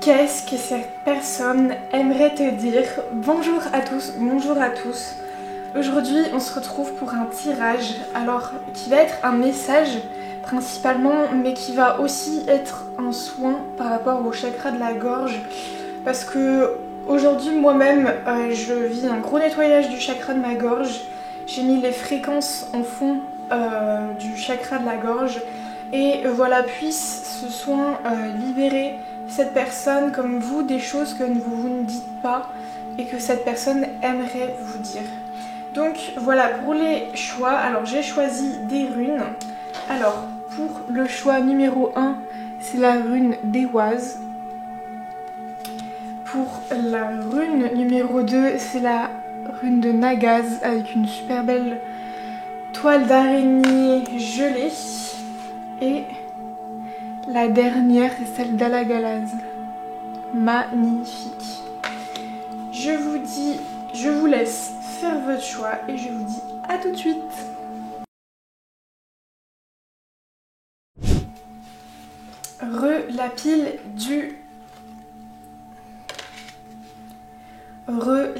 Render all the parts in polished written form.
Qu'est-ce que cette personne aimerait te dire? Bonjour à tous, bonjour à tous. Aujourd'hui, on se retrouve pour un tirage, alors qui va être un message principalement, mais qui va aussi être un soin par rapport au chakra de la gorge, parce que aujourd'hui moi-même, je vis un gros nettoyage du chakra de ma gorge. J'ai mis les fréquences en fond du chakra de la gorge, et voilà, puisse ce soin libérer cette personne comme vous des choses que vous ne dites pas et que cette personne aimerait vous dire. Donc voilà pour les choix. Alors j'ai choisi des runes. Alors pour le choix numéro 1, c'est la rune d'Éoise. Pour la rune numéro 2, c'est la rune de Nagaz avec une super belle toile d'araignée gelée. Et la dernière, c'est celle d'Alagalaz. Magnifique. Je vous laisse faire votre choix et je vous dis à tout de suite.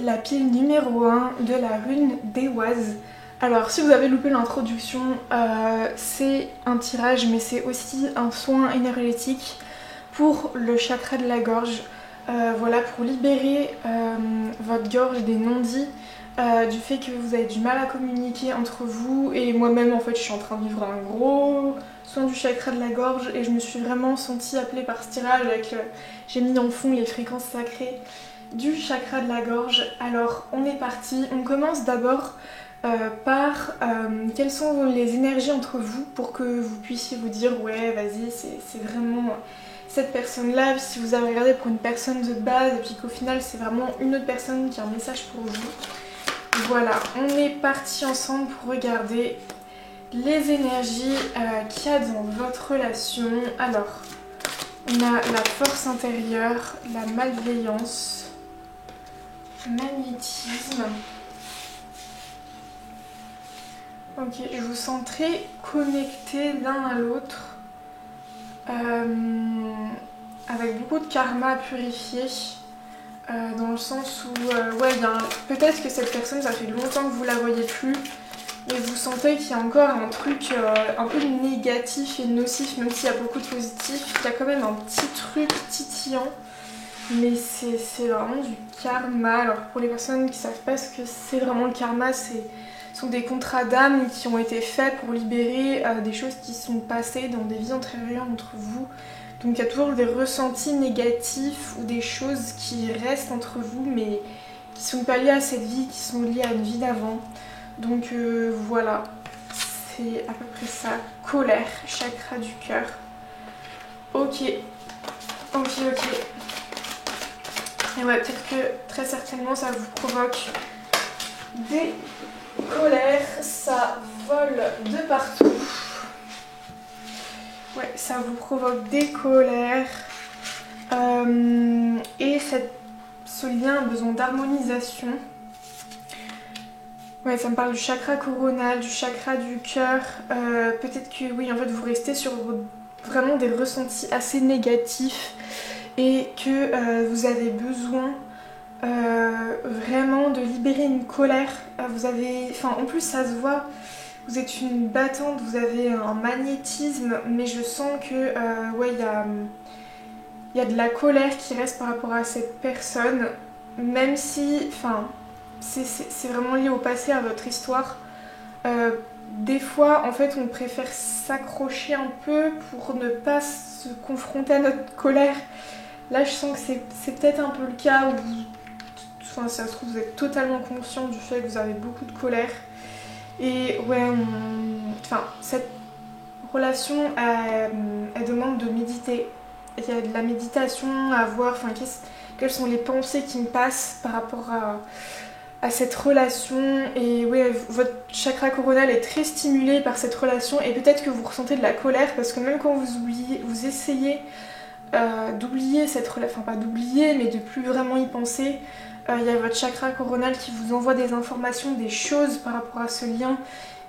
La pile numéro 1 de la rune d'Éoise. Alors si vous avez loupé l'introduction, c'est un tirage mais c'est aussi un soin énergétique pour le chakra de la gorge. Voilà, pour libérer votre gorge des non-dits, du fait que vous avez du mal à communiquer entre vous. Et moi-même en fait je suis en train de vivre un gros soin du chakra de la gorge et je me suis vraiment sentie appelée par ce tirage avec j'ai mis en fond les fréquences sacrées du chakra de la gorge. Alors on est parti, on commence d'abord par quelles sont les énergies entre vous pour que vous puissiez vous dire ouais vas-y c'est vraiment cette personne là, si vous avez regardé pour une personne de base et puis qu'au final c'est vraiment une autre personne qui a un message pour vous. Voilà, on est parti ensemble pour regarder les énergies qu'il y a dans votre relation. Alors on a la force intérieure, la malveillance, magnétisme. Ok, je vous sens très connectés l'un à l'autre, avec beaucoup de karma à purifier, dans le sens où, ouais, peut-être que cette personne, ça fait longtemps que vous la voyez plus, et vous sentez qu'il y a encore un truc un peu négatif et nocif, même s'il y a beaucoup de positif, il y a quand même un petit truc titillant, mais c'est vraiment du karma. Alors pour les personnes qui ne savent pas ce que c'est vraiment le karma, ce sont des contrats d'âme qui ont été faits pour libérer des choses qui sont passées dans des vies antérieures entre vous. Donc il y a toujours des ressentis négatifs ou des choses qui restent entre vous mais qui sont pas liées à cette vie, qui sont liées à une vie d'avant. Donc voilà, c'est à peu près ça. Colère, chakra du cœur. Ok. Et ouais, peut-être que très certainement ça vous provoque des colères, ça vole de partout. Ouais, ça vous provoque des colères. Et ce lien a besoin d'harmonisation. Ouais, ça me parle du chakra coronal, du chakra du cœur. Peut-être que oui, en fait, vous restez sur vraiment des ressentis assez négatifs et que vous avez besoin vraiment de libérer une colère. En plus ça se voit, vous êtes une battante, vous avez un magnétisme, mais je sens que ouais, il y a de la colère qui reste par rapport à cette personne, même si, c'est vraiment lié au passé, à votre histoire. Des fois, en fait, on préfère s'accrocher un peu pour ne pas se confronter à notre colère. Là, je sens que c'est peut-être un peu le cas où si ça se trouve, vous êtes totalement conscient du fait que vous avez beaucoup de colère. Et ouais, cette relation, elle demande de méditer. Il y a de la méditation à voir, quelles sont les pensées qui me passent par rapport à cette relation. Et ouais, votre chakra coronal est très stimulé par cette relation et peut-être que vous ressentez de la colère parce que même quand vous essayez d'oublier cette relation, pas d'oublier, mais de plus vraiment y penser, il y a votre chakra coronal qui vous envoie des informations, des choses par rapport à ce lien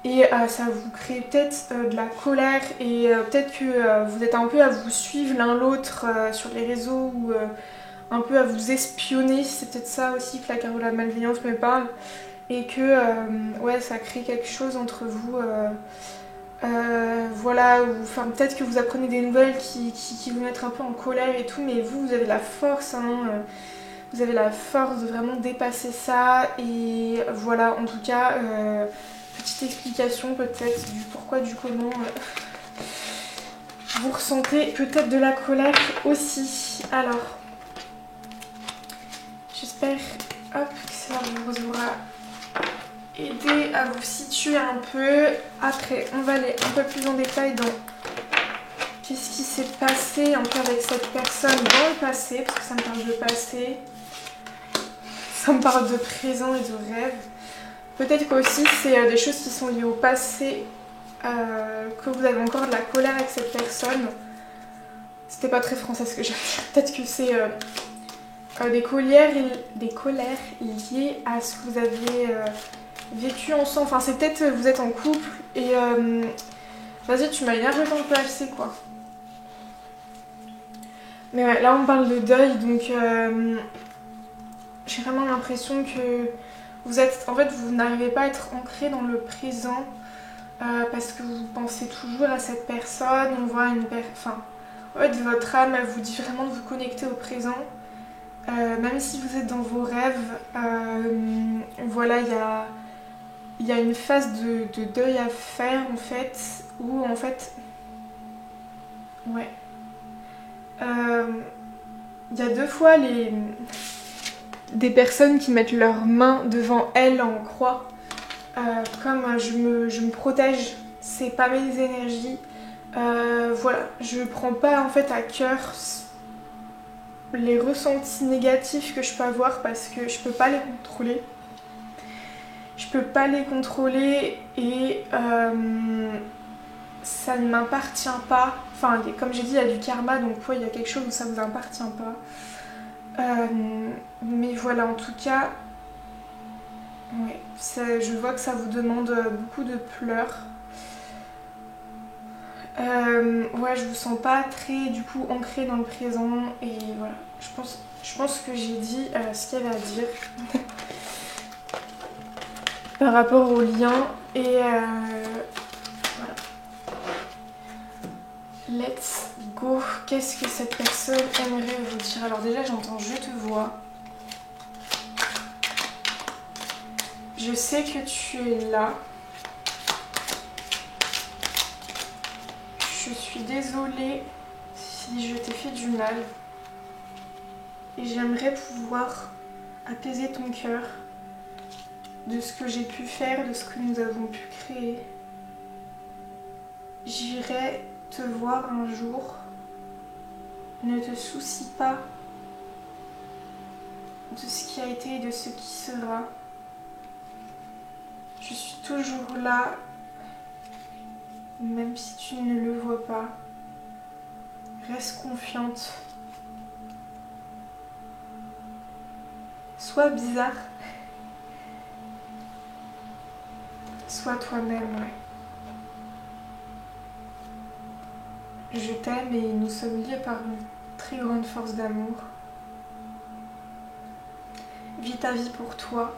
et ça vous crée peut-être de la colère et peut-être que vous êtes un peu à vous suivre l'un l'autre sur les réseaux ou un peu à vous espionner, c'est peut-être ça aussi que la carte de la malveillance me parle, et que ouais, ça crée quelque chose entre vous. Voilà, ou enfin, peut-être que vous apprenez des nouvelles qui vous mettent un peu en colère et tout, mais vous avez la force, hein, vous avez la force de vraiment dépasser ça, et voilà, en tout cas, petite explication peut-être du pourquoi, du comment vous ressentez peut-être de la colère aussi. Alors, j'espère hop, que ça vous aura aidé à vous situer un peu. Après, on va aller un peu plus en détail dans qu'est-ce qui s'est passé un peu avec cette personne dans le passé, parce que ça me parle de passé, ça me parle de présent et de rêve. Peut-être qu'aussi c'est des choses qui sont liées au passé, que vous avez encore de la colère avec cette personne. C'était pas très français ce que j'ai dit. Peut-être que c'est des colères liées à ce que vous avez vécu ensemble. Enfin, c'est peut-être vous êtes en couple et vas-y, tu m'as énervé quand je peux passer quoi. Mais ouais, là on parle de deuil, donc j'ai vraiment l'impression que vous êtes, en fait, vous n'arrivez pas à être ancré dans le présent parce que vous pensez toujours à cette personne. On voit enfin, en fait, votre âme, elle vous dit vraiment de vous connecter au présent. Même si vous êtes dans vos rêves, voilà, il y a une phase de deuil à faire en fait, où en fait, ouais, il y a deux fois des personnes qui mettent leurs mains devant elles en croix, comme je me protège, c'est pas mes énergies, voilà, je prends pas en fait à cœur les ressentis négatifs que je peux avoir parce que je peux pas les contrôler. Je peux pas les contrôler et ça ne m'appartient pas. Enfin, comme j'ai dit, il y a du karma, donc ouais, il y a quelque chose où ça ne vous appartient pas. Mais voilà, en tout cas, ouais, je vois que ça vous demande beaucoup de pleurs. Ouais, je vous sens pas très du coup ancrée dans le présent et voilà, je pense que j'ai dit ce qu'il y avait à dire par rapport au lien et voilà. Let's go. Qu'est-ce que cette personne aimerait vous dire? Alors déjà j'entends je te vois. Je sais que tu es là. Je suis désolée si je t'ai fait du mal. Et j'aimerais pouvoir apaiser ton cœur de ce que j'ai pu faire, de ce que nous avons pu créer. J'irai te voir un jour. Ne te soucie pas de ce qui a été et de ce qui sera. Je suis toujours là, même si tu ne le vois pas. Reste confiante. Sois bizarre. Sois toi-même, ouais. Je t'aime et nous sommes liés par une très grande force d'amour. Vis ta vie pour toi.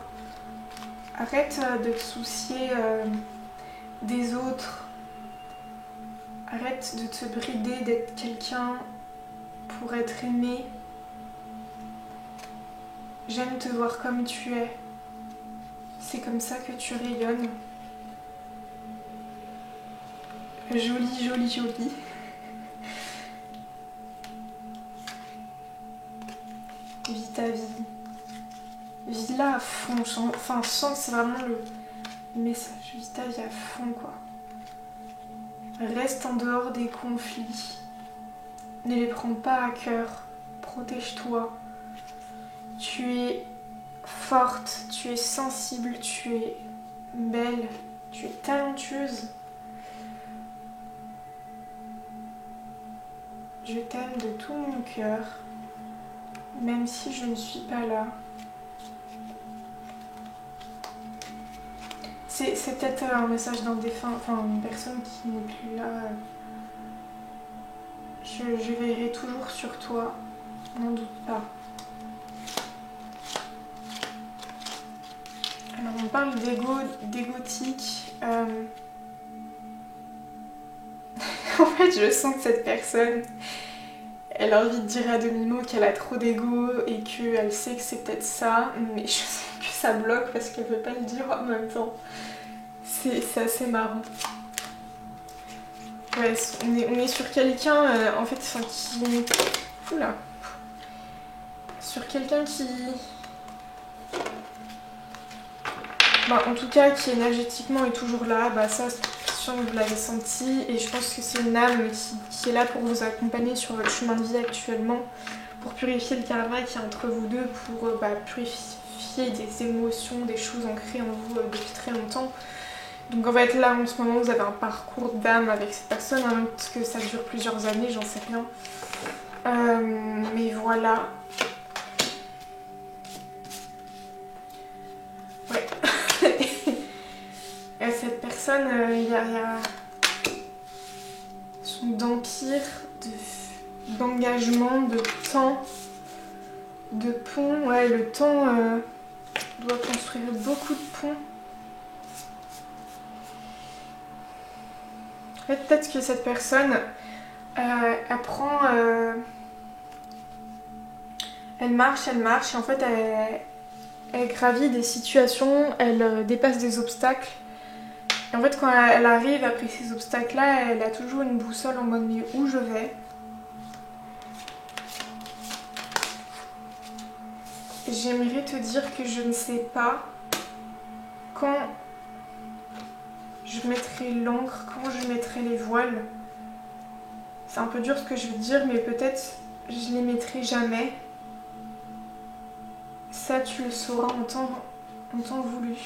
Arrête de te soucier des autres. Arrête de te brider d'être quelqu'un pour être aimé. J'aime te voir comme tu es. C'est comme ça que tu rayonnes. Jolie, jolie, jolie. Vis ta vie. Vis-la à fond. Enfin, je sens que c'est vraiment le message. Vis ta vie à fond, quoi. Reste en dehors des conflits. Ne les prends pas à cœur. Protège-toi. Tu es forte, tu es sensible, tu es belle, tu es talentueuse. Je t'aime de tout mon cœur, même si je ne suis pas là. C'est peut-être un message d'un défunt, enfin une personne qui n'est plus là. Je veillerai toujours sur toi, n'en doute pas. Alors on parle d'égotique. En fait je sens que cette personne, elle a envie de dire à demi-mot qu'elle a trop d'ego et qu'elle sait que c'est peut-être ça, mais je sens que ça bloque parce qu'elle veut pas le dire en même temps. C'est assez marrant. Ouais, on est sur quelqu'un en fait qui... Oula. Sur quelqu'un qui... Bah, en tout cas qui énergétiquement est toujours là, bah ça c'est sûr que vous l'avez senti et je pense que c'est une âme qui est là pour vous accompagner sur votre chemin de vie actuellement, pour purifier le karma qui est entre vous deux, pour purifier des émotions, des choses ancrées en vous depuis très longtemps. Donc en fait là en ce moment vous avez un parcours d'âme avec cette personne, hein, parce que ça dure plusieurs années, j'en sais rien. Mais voilà. Ouais. Cette personne, il y a son d'empire, d'engagement, de temps, de pont. Ouais, le temps doit construire beaucoup de ponts. En fait, peut-être que cette personne, apprend... elle marche, et en fait, elle gravit des situations, elle dépasse des obstacles. Et en fait, quand elle arrive après ces obstacles-là, elle a toujours une boussole en mode mais où je vais? J'aimerais te dire que je ne sais pas quand je mettrai l'encre, quand je mettrai les voiles. C'est un peu dur ce que je veux dire, mais peut-être je les mettrai jamais. Ça, tu le sauras en temps voulu.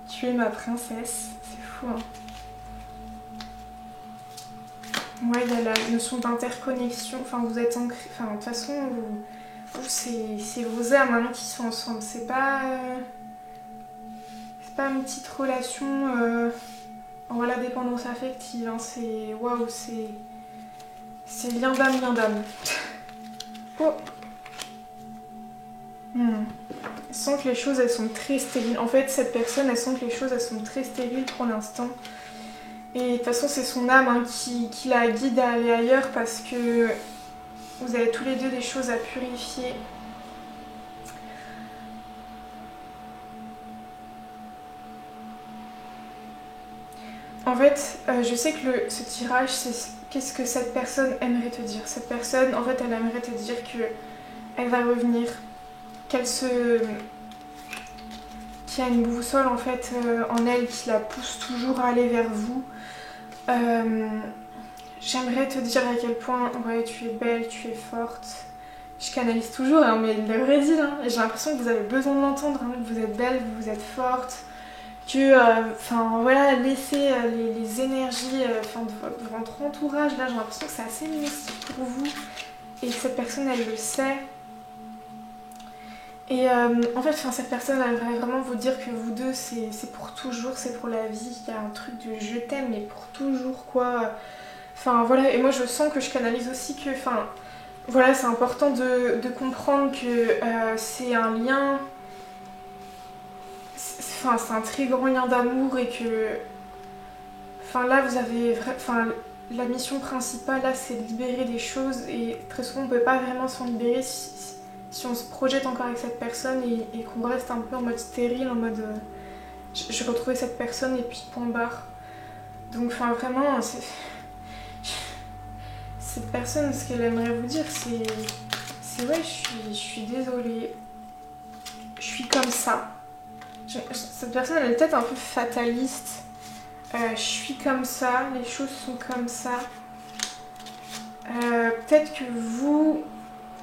Tu es ma princesse, c'est fou hein. Ouais, il y a la notion d'interconnexion, enfin vous êtes ancrés, enfin de toute façon, c'est vos âmes hein, qui sont ensemble, c'est pas une petite relation voilà, dépendance affective, hein, c'est waouh, c'est lien d'âme. Oh. Je sens que les choses elles sont très stériles. En fait, cette personne, elle sent que les choses elles sont très stériles pour l'instant. Et de toute façon, c'est son âme hein, qui la guide à aller ailleurs parce que vous avez tous les deux des choses à purifier. En fait, je sais que ce tirage, c'est qu'est-ce que cette personne aimerait te dire. Cette personne, en fait, elle aimerait te dire qu'elle va revenir, qu'il y a une boussole en fait en elle qui la pousse toujours à aller vers vous. J'aimerais te dire à quel point ouais, tu es belle, tu es forte. Je canalise toujours, hein, mais il le vrai dit. Hein, j'ai l'impression que vous avez besoin de l'entendre. Hein, que vous êtes belle, vous êtes forte. Que, voilà, laissez les énergies de votre entourage. Là, j'ai l'impression que c'est assez mystique pour vous. Et que cette personne, elle le sait. Et en fait, cette personne, elle aimerait vraiment vous dire que vous deux, c'est pour toujours, c'est pour la vie. Il y a un truc de je t'aime, mais pour toujours, quoi. Enfin, voilà. Et moi, je sens que je canalise aussi que, voilà, c'est important de comprendre que c'est un lien... c'est un très grand lien d'amour et que... là, vous avez... la mission principale, là, c'est de libérer des choses. Et très souvent, on ne peut pas vraiment s'en libérer si on se projette encore avec cette personne et qu'on reste un peu en mode stérile, en mode je retrouvais cette personne et puis point barre. Donc vraiment, cette personne, ce qu'elle aimerait vous dire, c'est ouais, je suis désolée, je suis comme ça. Cette personne, elle est peut-être un peu fataliste. Je suis comme ça, les choses sont comme ça. Peut-être que vous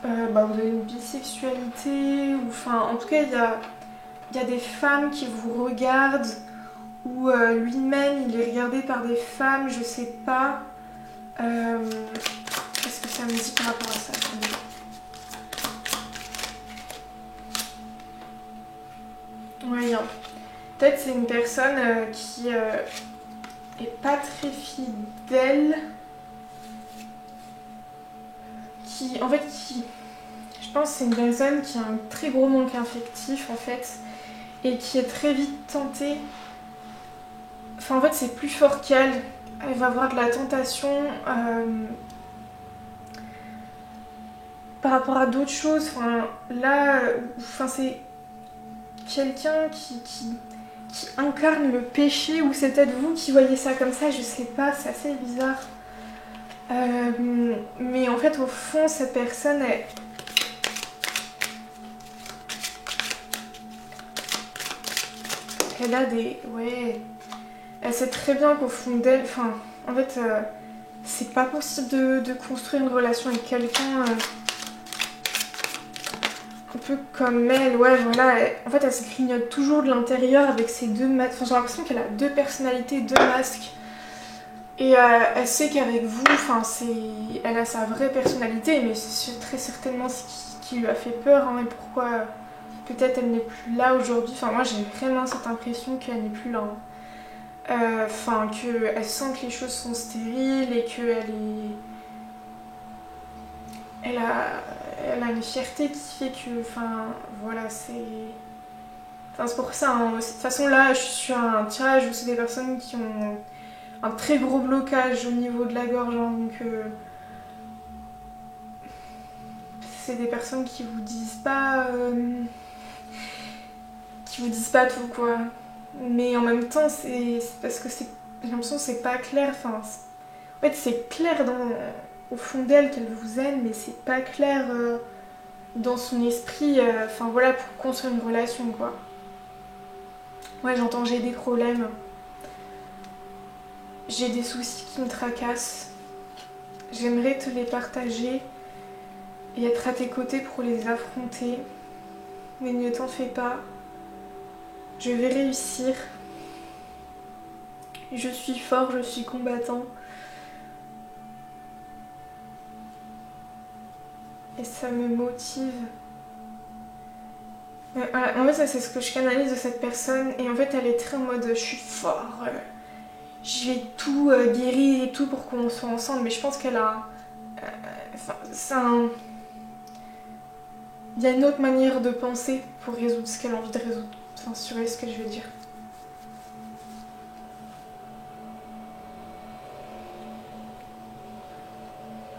avez une bisexualité, ou en tout cas il y a des femmes qui vous regardent ou lui-même il est regardé par des femmes, je sais pas. Qu'est-ce que ça me dit par rapport à ça? Ouais, peut-être c'est une personne qui est pas très fidèle, qui, en fait, je pense que c'est une personne qui a un très gros manque affectif en fait, et qui est très vite tentée. Enfin, en fait, c'est plus fort qu'elle. Elle va avoir de la tentation par rapport à d'autres choses. Enfin, là, enfin, c'est quelqu'un qui incarne le péché, ou c'est peut-être vous qui voyez ça comme ça, je sais pas, c'est assez bizarre. Mais en fait, au fond, cette personne, elle a des... Ouais... Elle sait très bien qu'au fond d'elle, enfin, en fait, c'est pas possible de construire une relation avec quelqu'un un peu comme elle. Ouais, voilà, en fait, elle se grignote toujours de l'intérieur avec ses deux masques. Enfin, j'ai l'impression qu'elle a deux personnalités, deux masques. Et elle sait qu'avec vous, enfin, elle a sa vraie personnalité, mais c'est très certainement ce qui lui a fait peur, hein, et pourquoi peut-être elle n'est plus là aujourd'hui. Enfin, moi, j'ai vraiment cette impression qu'elle n'est plus là, hein. Enfin, qu'elle sent que les choses sont stériles et qu'elle est... Elle a une fierté qui fait que... Enfin, voilà, c'est... Enfin, c'est pour ça, hein. De toute façon, là, je suis sur un tirage où c'est des personnes qui ont un très gros blocage au niveau de la gorge, hein, donc... c'est des personnes qui vous disent pas... qui vous disent pas tout, quoi. Mais en même temps, c'est parce que j'ai l'impression que c'est pas clair. Enfin, en fait, c'est clair au fond d'elle qu'elle vous aime, mais c'est pas clair dans son esprit. Enfin, voilà, pour construire une relation, quoi. Ouais, j'entends, j'ai des problèmes. J'ai des soucis qui me tracassent. J'aimerais te les partager et être à tes côtés pour les affronter. Mais ne t'en fais pas. Je vais réussir. Je suis fort, je suis combattant. Et ça me motive. Voilà, en fait, ça c'est ce que je canalise de cette personne. Et en fait, elle est très en mode je suis fort. Je vais tout guérir et tout pour qu'on soit ensemble. Mais je pense qu'elle a... Enfin, il y a une autre manière de penser pour résoudre ce qu'elle a envie de résoudre. Enfin, si tu vois ce que je veux dire.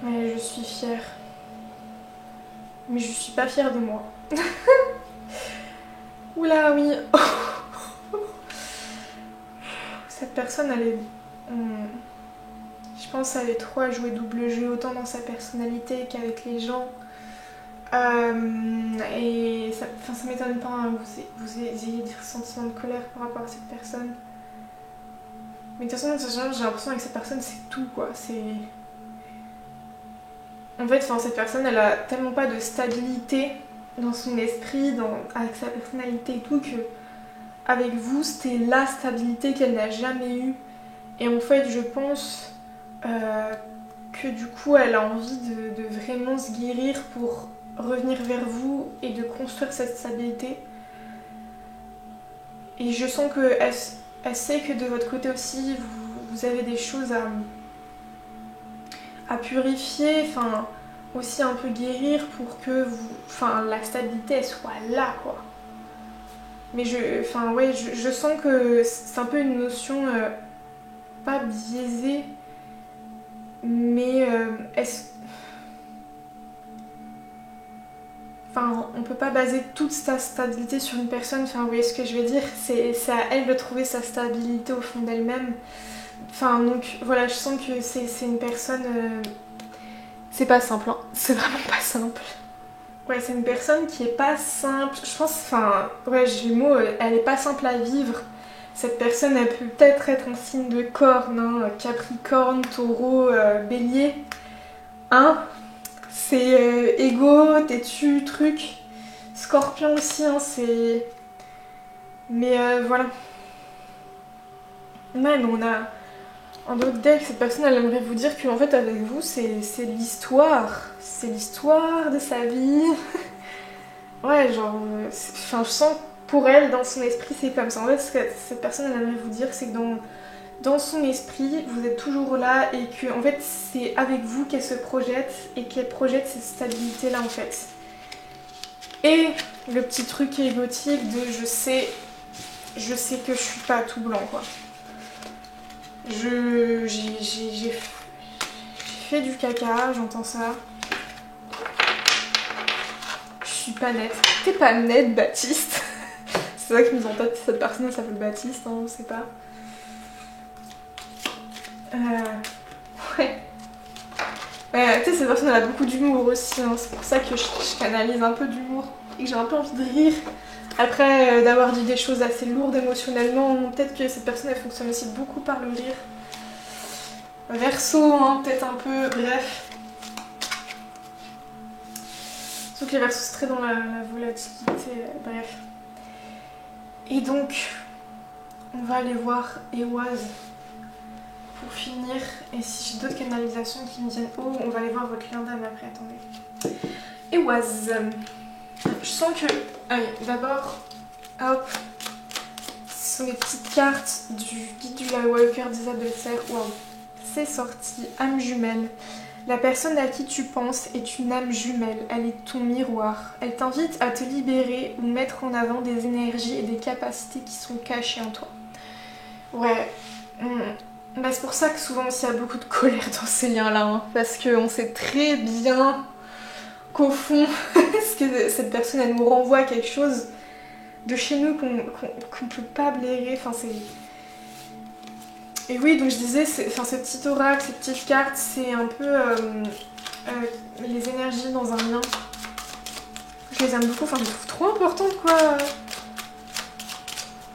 Ouais, je suis fière. Mais je suis pas fière de moi. Oula, oui. Cette personne, elle est... Je pense qu'elle est trop à jouer double jeu, autant dans sa personnalité qu'avec les gens. Et ça m'étonne pas, hein, vous ayez des sentiments de colère par rapport à cette personne. Mais de toute façon, j'ai l'impression avec cette personne, c'est tout, quoi. C'est... En fait, cette personne, elle a tellement pas de stabilité dans son esprit, avec sa personnalité et tout, que avec vous, c'était la stabilité qu'elle n'a jamais eue. Et en fait, je pense que du coup, elle a envie de vraiment se guérir pour revenir vers vous et de construire cette stabilité. Et je sens qu'elle sait que de votre côté aussi, vous avez des choses à purifier, enfin aussi un peu guérir pour que la stabilité elle soit là, quoi. Mais je sens que c'est un peu une notion pas biaisée, mais on peut pas baser toute sa stabilité sur une personne, vous voyez ce que je veux dire, c'est à elle de trouver sa stabilité au fond d'elle-même. Donc voilà, je sens que c'est une personne... c'est pas simple, hein. C'est vraiment pas simple. Ouais, c'est une personne qui est pas simple. Je pense, j'ai le mot, elle est pas simple à vivre. Cette personne, elle peut peut-être être en signe de corne, hein, Capricorne, Taureau, Bélier. Hein? C'est égo, têtu, truc. Scorpion aussi, hein, c'est... Mais voilà. Même on a un autre deck, cette personne elle aimerait vous dire qu'en fait avec vous c'est l'histoire. C'est l'histoire de sa vie. Ouais, genre, enfin, je sens pour elle, dans son esprit, c'est comme ça. En fait, ce que cette personne elle aimerait vous dire, c'est que dans son esprit, vous êtes toujours là et que en fait, c'est avec vous qu'elle se projette et qu'elle projette cette stabilité-là en fait. Et le petit truc égotique de je sais que je suis pas tout blanc quoi. J'ai fait du caca, j'entends ça. Je suis pas nette. T'es pas nette, Baptiste. C'est vrai que nous en tête, cette personne elle s'appelle Baptiste, hein, on sait pas. Ouais. Ouais, tu sais, cette personne elle a beaucoup d'humour aussi, hein. C'est pour ça que je canalise un peu d'humour et que j'ai un peu envie de rire. Après, d'avoir dit des choses assez lourdes émotionnellement, peut-être que cette personne elle fonctionne aussi beaucoup par le rire. Verseau, hein, peut-être un peu, bref. Sauf que les versos c'est très dans la volatilité, bref. Et donc, on va aller voir Ewaz pour finir. Et si j'ai d'autres canalisations qui me viennent haut, on va aller voir votre lien d'âme après, attendez. Ewaz. Je sens que... Allez, d'abord, hop. Ce sont les petites cartes du guide du Lightworker d'Isabelle Serre. Waouh, c'est sorti. Âme jumelle. La personne à qui tu penses est une âme jumelle, elle est ton miroir. Elle t'invite à te libérer ou mettre en avant des énergies et des capacités qui sont cachées en toi. Ouais, bah, c'est pour ça que souvent il y a beaucoup de colère dans ces liens-là, hein, parce qu'on sait très bien qu'au fond, que cette personne elle nous renvoie quelque chose de chez nous qu'on peut pas blairer, enfin c'est... Et oui, donc je disais, ce petit oracle, ces petites cartes, c'est un peu les énergies dans un lien. Je les aime beaucoup, enfin je les trouve trop importantes quoi.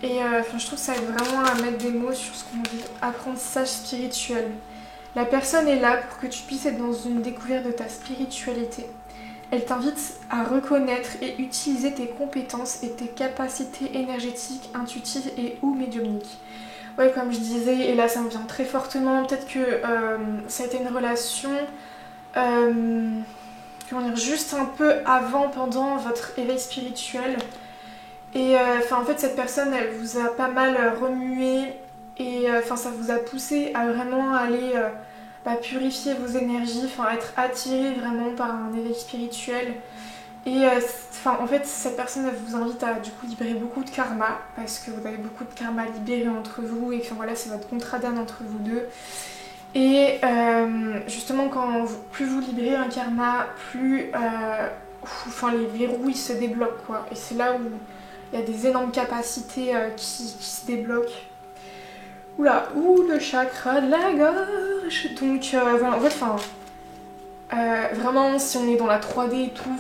Et je trouve que ça aide vraiment à mettre des mots sur ce qu'on dit. Apprentissage spirituel. La personne est là pour que tu puisses être dans une découverte de ta spiritualité. Elle t'invite à reconnaître et utiliser tes compétences et tes capacités énergétiques, intuitives et ou médiumniques. Ouais, comme je disais, et là ça me vient très fortement, peut-être que ça a été une relation, comment dire, juste un peu avant, pendant votre éveil spirituel. Et en fait cette personne, elle vous a pas mal remué et ça vous a poussé à vraiment aller purifier vos énergies, être attiré vraiment par un éveil spirituel. Et en fait, cette personne elle vous invite à du coup libérer beaucoup de karma parce que vous avez beaucoup de karma à libérer entre vous et que voilà, c'est votre contrat d'âme entre vous deux. Et justement, plus vous libérez un karma, plus les verrous ils se débloquent quoi. Et c'est là où il y a des énormes capacités qui se débloquent. Oula, le chakra de la gorge. Donc voilà, en fait, vraiment, si on est dans la 3D et tout,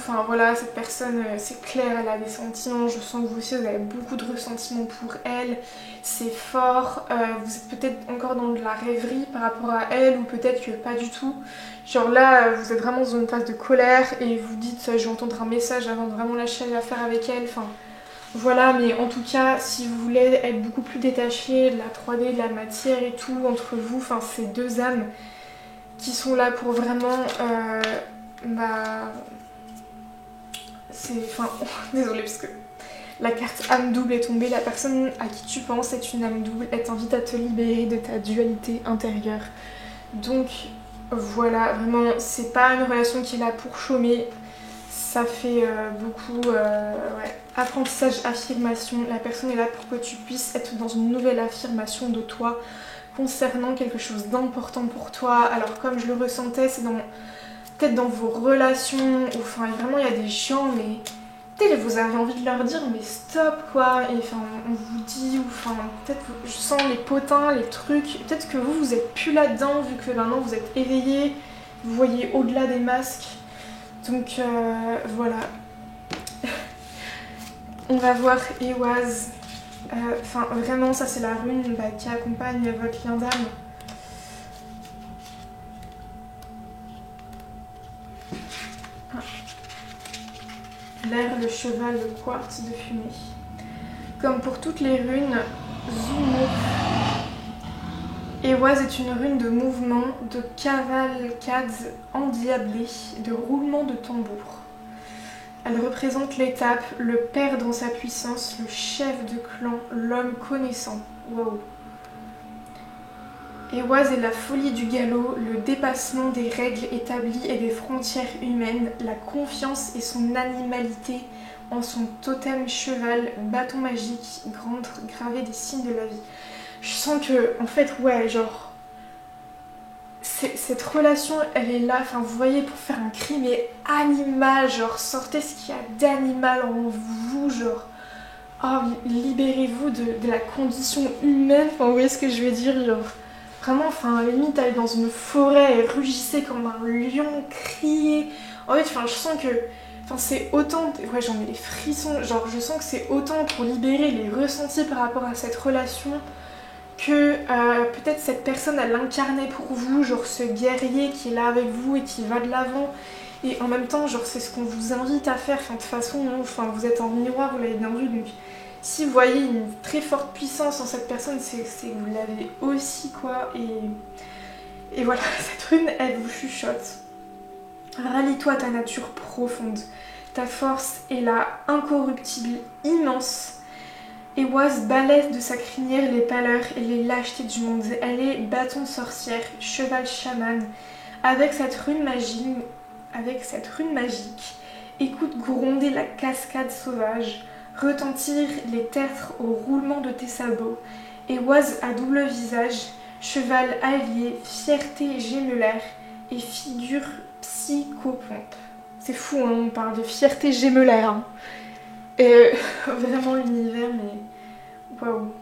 cette personne, c'est clair, elle a des sentiments, je sens que vous aussi, vous avez beaucoup de ressentiments pour elle, c'est fort, vous êtes peut-être encore dans de la rêverie par rapport à elle, ou peut-être que pas du tout. Genre là, vous êtes vraiment dans une phase de colère, et vous dites, je vais entendre un message avant de vraiment lâcher l'affaire avec elle, voilà, mais en tout cas, si vous voulez être beaucoup plus détaché de la 3D, de la matière et tout, entre vous, ces deux âmes, qui sont là pour vraiment désolée parce que la carte âme double est tombée. La personne à qui tu penses est une âme double, elle t'invite à te libérer de ta dualité intérieure. Donc voilà, vraiment c'est pas une relation qui est là pour chômer, ça fait beaucoup apprentissage, affirmation. La personne est là pour que tu puisses être dans une nouvelle affirmation de toi concernant quelque chose d'important pour toi. Alors comme je le ressentais, c'est peut-être dans vos relations, où vraiment il y a des gens, mais peut-être vous avez envie de leur dire mais stop quoi, et on vous dit, ou peut-être je sens les potins, les trucs, peut-être que vous êtes plus là-dedans vu que maintenant vous êtes éveillé, vous voyez au-delà des masques. Donc voilà. On va voir Ewaz. Vraiment, ça c'est la rune qui accompagne votre lien d'âme. L'air, le cheval, le quartz de fumée. Comme pour toutes les runes, Zumo Éoise est une rune de mouvement, de cavalcade endiablée, de roulement de tambour. Elle représente l'étape, le père dans sa puissance, le chef de clan, l'homme connaissant. Wow. Éoise est la folie du galop, le dépassement des règles établies et des frontières humaines, la confiance et son animalité en son totem cheval, bâton magique, gravé des signes de la vie. Je sens que, en fait, ouais, genre, cette relation, elle est là, enfin, vous voyez, pour faire un cri, mais animal, genre, sortez ce qu'il y a d'animal en vous, genre, oh, libérez-vous de la condition humaine, enfin, vous voyez ce que je veux dire, genre, vraiment, enfin, limite, aller dans une forêt et rugissez comme un lion, crier, en fait, enfin, je sens que, enfin, c'est autant, ouais, j'en ai les frissons, genre, je sens que c'est autant pour libérer les ressentis par rapport à cette relation, que peut-être cette personne elle l'incarnait pour vous, genre ce guerrier qui est là avec vous et qui va de l'avant, et en même temps genre c'est ce qu'on vous invite à faire, enfin de toute façon non, enfin, vous êtes en miroir, vous l'avez bien vu, donc si vous voyez une très forte puissance en cette personne, c'est que vous l'avez aussi quoi, et voilà, cette rune elle vous chuchote. Rallie-toi à ta nature profonde, ta force est là, incorruptible, immense. Éoise balaie de sa crinière les pâleurs et les lâchetés du monde. Elle est bâton sorcière, cheval chaman. Avec cette rune magique, écoute gronder la cascade sauvage, retentir les tertres au roulement de tes sabots. Éoise à double visage, cheval allié, fierté gémellaire et figure psychopompe. C'est fou, hein, on parle de fierté gémellaire. Hein. Et vraiment l'univers, mais waouh.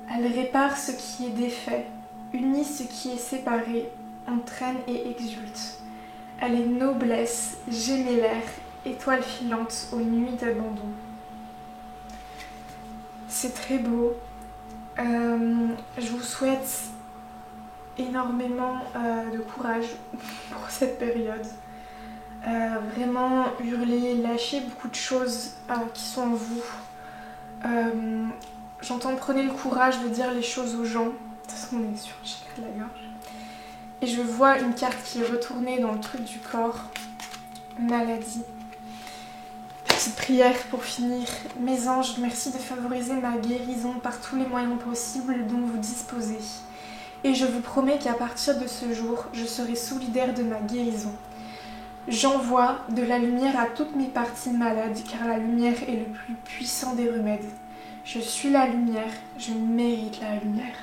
Elle répare ce qui est défait, unit ce qui est séparé, entraîne et exulte. Elle est noblesse, gémellaire, étoile filante aux nuits d'abandon. C'est très beau. Je vous souhaite énormément de courage pour cette période. Vraiment hurler, lâcher beaucoup de choses qui sont en vous. J'entends prenez le courage de dire les choses aux gens. De toute façon on est sur le chakra de la gorge. Et je vois une carte qui est retournée dans le truc du corps. Maladie. Petite prière pour finir. Mes anges, merci de favoriser ma guérison par tous les moyens possibles dont vous disposez. Et je vous promets qu'à partir de ce jour, je serai solidaire de ma guérison. J'envoie de la lumière à toutes mes parties malades, car la lumière est le plus puissant des remèdes. Je suis la lumière, je mérite la lumière.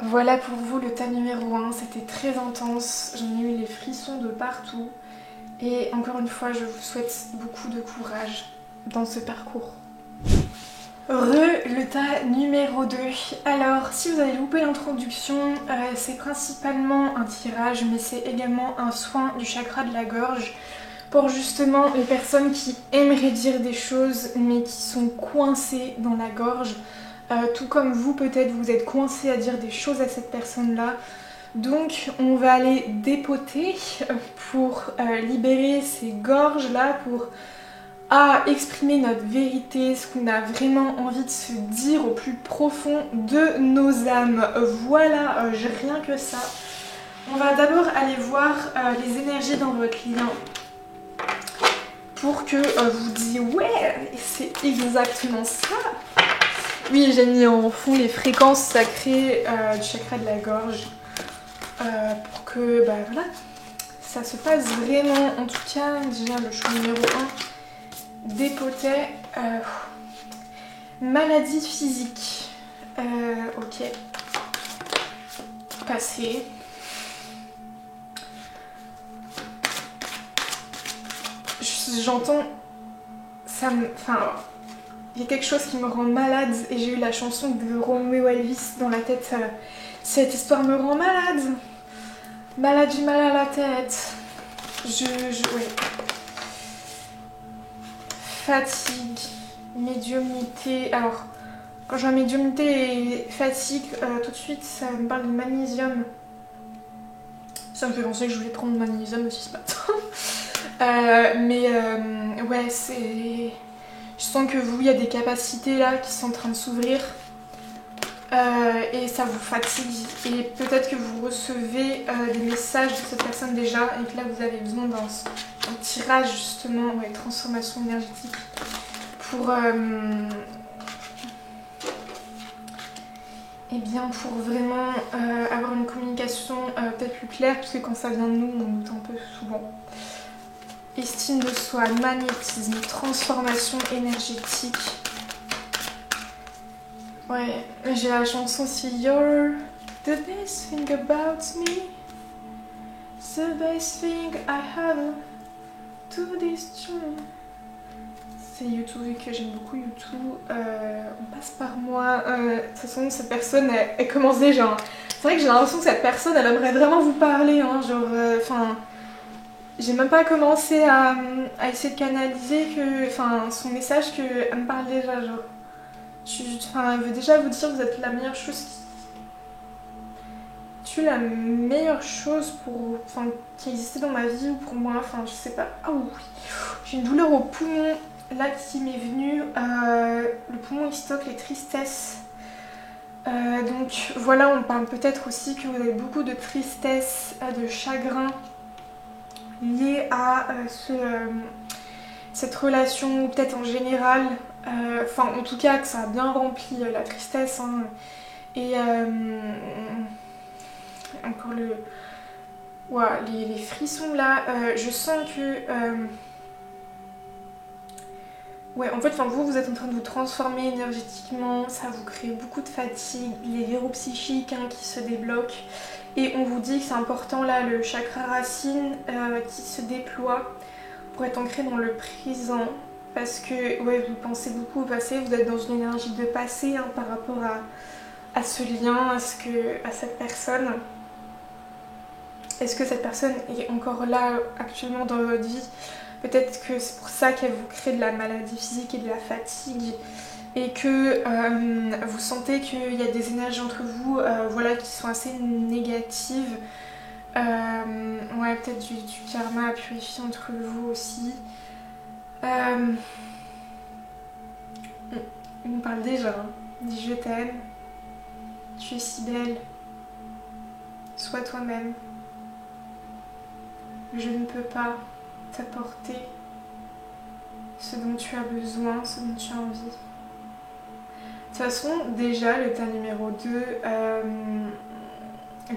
Voilà pour vous le tas numéro 1, c'était très intense, j'en ai eu les frissons de partout. Et encore une fois, je vous souhaite beaucoup de courage dans ce parcours. Le tas numéro 2. Alors, si vous avez loupé l'introduction, c'est principalement un tirage, mais c'est également un soin du chakra de la gorge pour justement les personnes qui aimeraient dire des choses, mais qui sont coincées dans la gorge. Tout comme vous, peut-être, vous êtes coincé à dire des choses à cette personne-là. Donc, on va aller dépoter pour libérer ces gorges-là, pour exprimer notre vérité, ce qu'on a vraiment envie de se dire au plus profond de nos âmes. Voilà, rien que ça. On va d'abord aller voir les énergies dans votre lien pour que vous disiez ouais, c'est exactement ça. Oui, j'ai mis en fond les fréquences sacrées du chakra de la gorge pour que voilà, ça se passe vraiment. En tout cas, déjà le choix numéro 1. Dépotait maladie physique. Ok. Passé. J'entends. Ça me. Enfin. Il y a quelque chose qui me rend malade et j'ai eu la chanson de Romeo Elvis dans la tête. Cette histoire me rend malade. Malade, du mal à la tête. Ouais. Fatigue, médiumnité. Alors, quand j'ai médiumnité et fatigue, tout de suite ça me parle de magnésium. Ça me fait penser que je voulais prendre magnésium aussi ce matin. Ouais, c'est. Je sens que vous, il y a des capacités là qui sont en train de s'ouvrir. Et ça vous fatigue. Et peut-être que vous recevez des messages de cette personne déjà et que là vous avez besoin d'un tirage justement, ouais, transformation énergétique pour eh bien pour vraiment avoir une communication peut-être plus claire, parce que quand ça vient de nous, on doute un peu souvent. Estime de soi, magnétisme, transformation énergétique. Ouais, j'ai la chanson c'est You're the best thing about me, the best thing I have to this dream. C'est YouTube, vu que j'aime beaucoup YouTube. On passe par moi. De toute façon, cette personne, elle commence déjà. Hein. C'est vrai que j'ai l'impression que cette personne, elle aimerait vraiment vous parler. Hein, genre, enfin, j'ai même pas commencé à essayer de canaliser que, enfin, son message qu'elle me parle déjà. Genre, elle veut déjà vous dire que vous êtes la meilleure chose la meilleure chose pour, enfin, qui existait dans ma vie ou pour moi. Enfin, je sais pas. Ah oui, j'ai une douleur au poumon. Là qui m'est venu, le poumon il stocke les tristesses. Donc voilà, on parle peut-être aussi que vous avez beaucoup de tristesse, de chagrin lié à cette relation, ou peut-être en général. Enfin, en tout cas, que ça a bien rempli la tristesse. Hein. Et encore les frissons là. Je sens que... ouais, en fait, vous êtes en train de vous transformer énergétiquement, ça vous crée beaucoup de fatigue, les verrous psychiques hein, qui se débloquent. Et on vous dit que c'est important là, le chakra racine qui se déploie pour être ancré dans le présent. Parce que ouais, vous pensez beaucoup au passé, vous êtes dans une énergie de passé hein, par rapport à ce lien, à cette personne. Est-ce que cette personne est encore là actuellement dans votre vie ? Peut-être que c'est pour ça qu'elle vous crée de la maladie physique et de la fatigue et que vous sentez qu'il y a des énergies entre vous voilà, qui sont assez négatives. Ouais, peut-être du karma à purifier entre vous aussi. On parle déjà, hein. Dis je t'aime, tu es si belle, sois toi-même, je ne peux pas t'apporter ce dont tu as besoin, ce dont tu as envie. De toute façon, déjà, le tas numéro 2,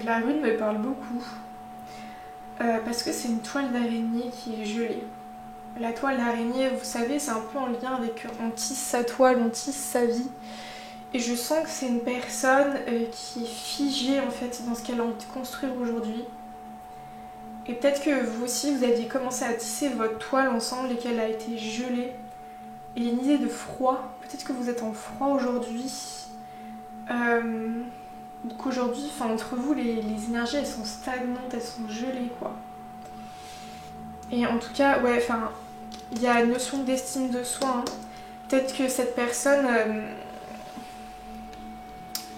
la rune me parle beaucoup. Parce que c'est une toile d'araignée qui est gelée. La toile d'araignée, vous savez, c'est un peu en lien avec on tisse sa toile, on tisse sa vie. Et je sens que c'est une personne qui est figée en fait dans ce qu'elle a envie de construire aujourd'hui. Et peut-être que vous aussi, vous aviez commencé à tisser votre toile ensemble et qu'elle a été gelée. Et il y a une idée de froid. Peut-être que vous êtes en froid aujourd'hui. Donc aujourd'hui, entre vous, les énergies, elles sont stagnantes, elles sont gelées, quoi. Et en tout cas, ouais, il y a une notion d'estime de soi. Hein. Peut-être que cette personne,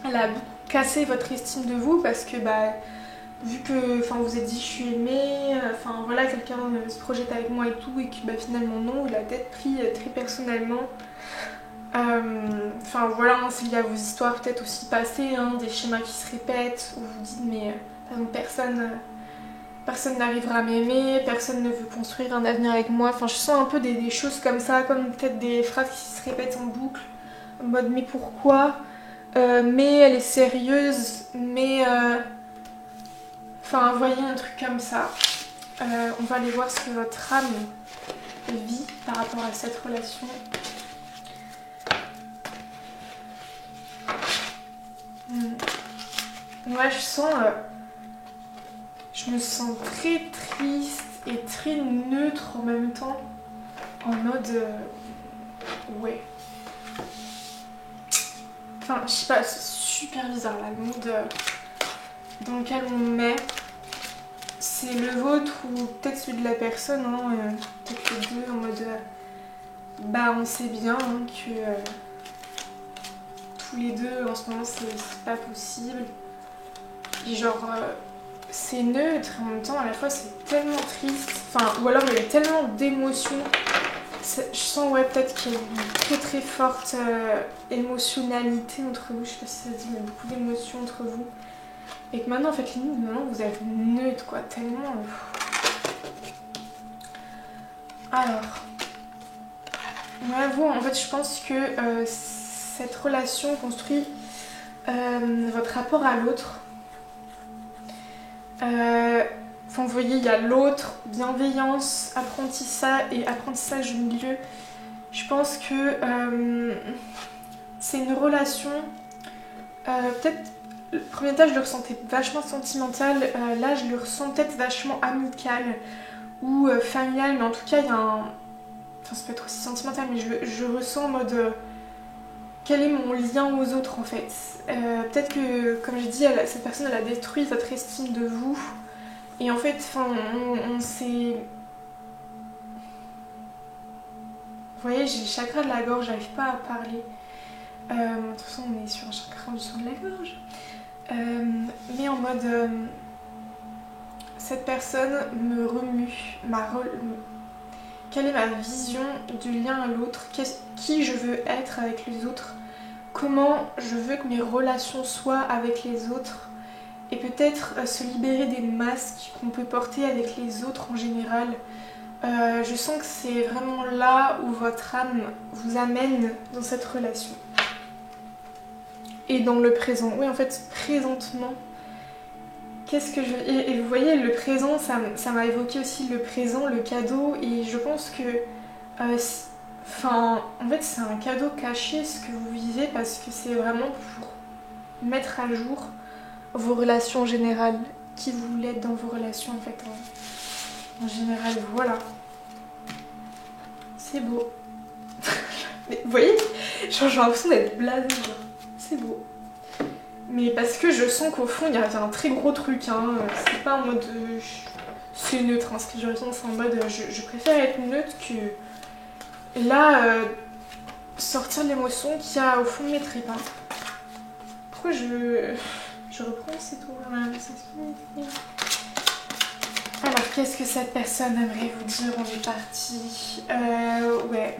elle a cassé votre estime de vous parce que, vu que vous êtes dit je suis aimée, voilà, quelqu'un se projette avec moi et tout, et que finalement non, il a peut-être pris très personnellement. Voilà, hein, s'il y a vos histoires peut-être aussi passées, hein, des schémas qui se répètent, où vous dites mais par exemple, personne n'arrivera à m'aimer, personne ne veut construire un avenir avec moi. Je sens un peu des choses comme ça, comme peut-être des phrases qui se répètent en boucle, en mode mais pourquoi mais elle est sérieuse, mais... voyez un truc comme ça. On va aller voir ce que votre âme vit par rapport à cette relation. Ouais, je me sens très triste et très neutre en même temps. En mode... ouais. Je sais pas, c'est super bizarre là, le monde dans lequel on met. C'est le vôtre ou peut-être celui de la personne, hein, peut-être les deux en mode... on sait bien hein, que tous les deux en ce moment c'est pas possible. Et genre c'est neutre et en même temps à la fois c'est tellement triste. Ou alors il y a tellement d'émotions. je sens ouais, peut-être qu'il y a une très très forte émotionnalité entre vous. Je sais pas si ça se dit, mais beaucoup d'émotions entre vous. Et que maintenant, en fait, limite, maintenant vous êtes neutre, quoi, tellement. Alors, ouais, vous, en fait, je pense que cette relation construit votre rapport à l'autre. Enfin, vous voyez, il y a l'autre, bienveillance, apprentissage du milieu. Je pense que c'est une relation, peut-être, le premier étage, je le ressentais vachement sentimental, là, je le ressens peut-être vachement amical ou familial, mais en tout cas, il y a un... Enfin, ça peut être aussi sentimental, mais je ressens en mode... quel est mon lien aux autres, en fait. Peut-être que, comme j'ai dit, cette personne, elle a détruit votre estime de vous. Et en fait, enfin, on s'est... Vous voyez, j'ai le chakra de la gorge, j'arrive pas à parler. De toute façon, on est sur un chakra du son de la gorge. Mais en mode... cette personne me remue, quelle est ma vision du lien à l'autre, qui je veux être avec les autres, comment je veux que mes relations soient avec les autres, et peut-être se libérer des masques qu'on peut porter avec les autres en général. Je sens que c'est vraiment là où votre âme vous amène dans cette relation. Et dans le présent. Oui, en fait, présentement, qu'est-ce que je... Et vous voyez, le présent, ça m'a évoqué aussi le présent, le cadeau, et je pense que... Enfin, en fait, c'est un cadeau caché ce que vous vivez, parce que c'est vraiment pour mettre à jour vos relations générales, qui vous voulez être dans vos relations en fait en général, voilà. C'est beau. Mais vous voyez, genre, j'ai l'impression d'être blasée, genre. C'est beau. Mais parce que je sens qu'au fond il y a un très gros truc, hein. C'est pas en mode c'est neutre, hein. Ce que je ressens c'est en mode je préfère être neutre que là sortir l'émotion qu'il y a au fond de mes tripes, hein. Pourquoi je reprends ces tours-là. Alors, qu'est-ce que cette personne aimerait vous dire? On est parti. Ouais.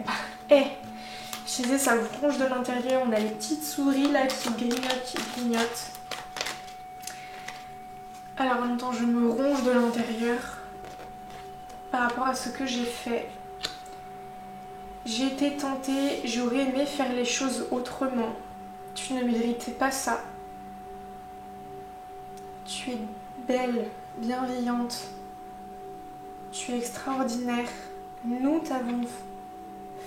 Je disais, ça vous ronge de l'intérieur. On a les petites souris là qui grignotent, qui clignotent. Alors, en même temps, je me ronge de l'intérieur par rapport à ce que j'ai fait. J'ai été tentée, j'aurais aimé faire les choses autrement. Tu ne méritais pas ça. Tu es belle, bienveillante. Tu es extraordinaire. Nous t'avons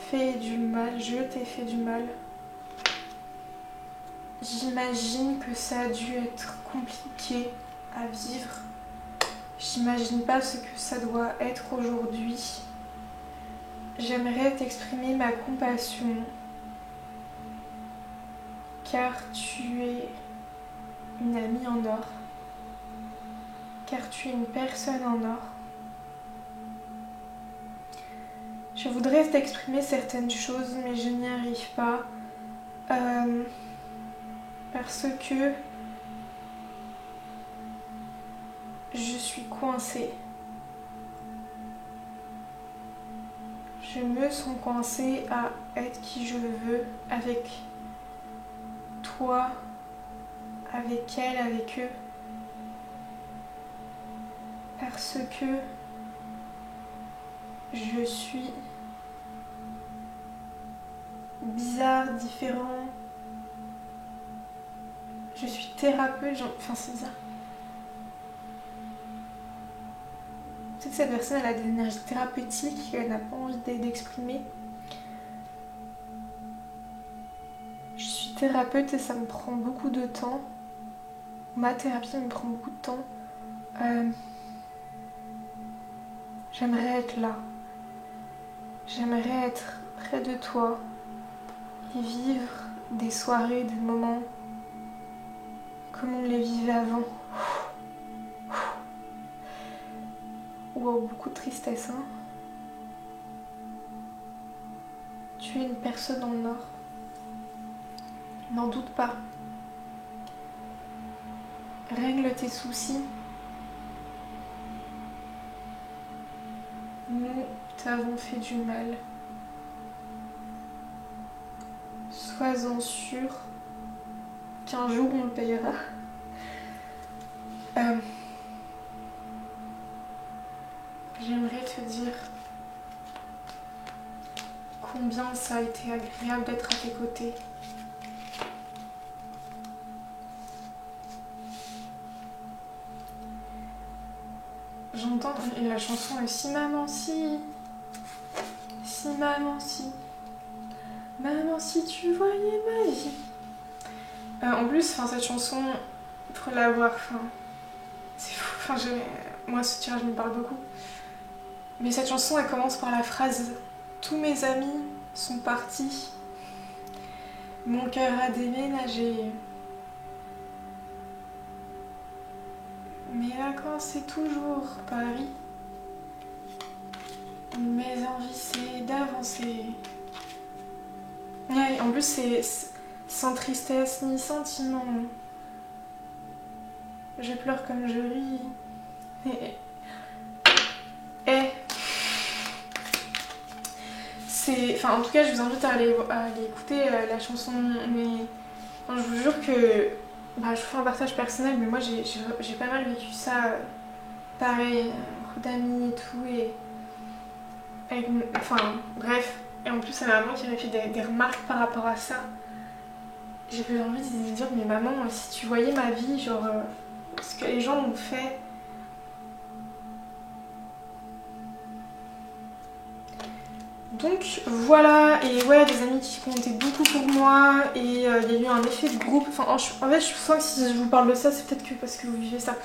fait du mal, je t'ai fait du mal. J'imagine que ça a dû être compliqué à vivre. J'imagine pas ce que ça doit être aujourd'hui. J'aimerais t'exprimer ma compassion, car tu es une amie en or, car tu es une personne en or. Je voudrais t'exprimer certaines choses, mais je n'y arrive pas parce que je suis coincée. Je me sens coincée à être qui je veux avec toi, avec elle, avec eux. Parce que je suis bizarre, différent. Je suis thérapeute, enfin c'est bizarre. Peut-être que cette personne elle a des énergies thérapeutiques qu'elle n'a pas envie d'exprimer. Je suis thérapeute et ça me prend beaucoup de temps. Ma thérapie me prend beaucoup de temps. J'aimerais être là. J'aimerais être près de toi et vivre des soirées, des moments comme on les vivait avant. Wow, beaucoup de tristesse, hein. Tu es une personne en or. N'en doute pas. Règle tes soucis. Nous t'avons fait du mal. sois-en sûr qu'un jour on le payera. J'aimerais te dire combien ça a été agréable d'être à tes côtés. J'entends la chanson Si maman si, si maman si, maman si tu voyais ma vie. En plus, cette chanson, pour l'avoir, c'est fou, moi ce tirage me parle beaucoup. Mais cette chanson, elle commence par la phrase « Tous mes amis sont partis, mon cœur a déménagé. Mes vacances, c'est toujours Paris. Mes envies, c'est d'avancer. » Ouais, en plus, c'est sans tristesse ni sentiment. Je pleure comme je ris. En tout cas, je vous invite à aller écouter la chanson, mais je vous jure que je vous fais un partage personnel, mais moi j'ai pas mal vécu ça, pareil, beaucoup d'amis et tout, et bref, et en plus c'est ma maman qui m'a fait des remarques par rapport à ça. J'ai eu envie de lui dire, mais maman, si tu voyais ma vie, genre ce que les gens m'ont fait. Donc voilà, et ouais, des amis qui comptaient beaucoup pour moi, et il y a eu un effet de groupe. En fait, je sens que si je vous parle de ça, c'est peut-être que parce que vous vivez ça.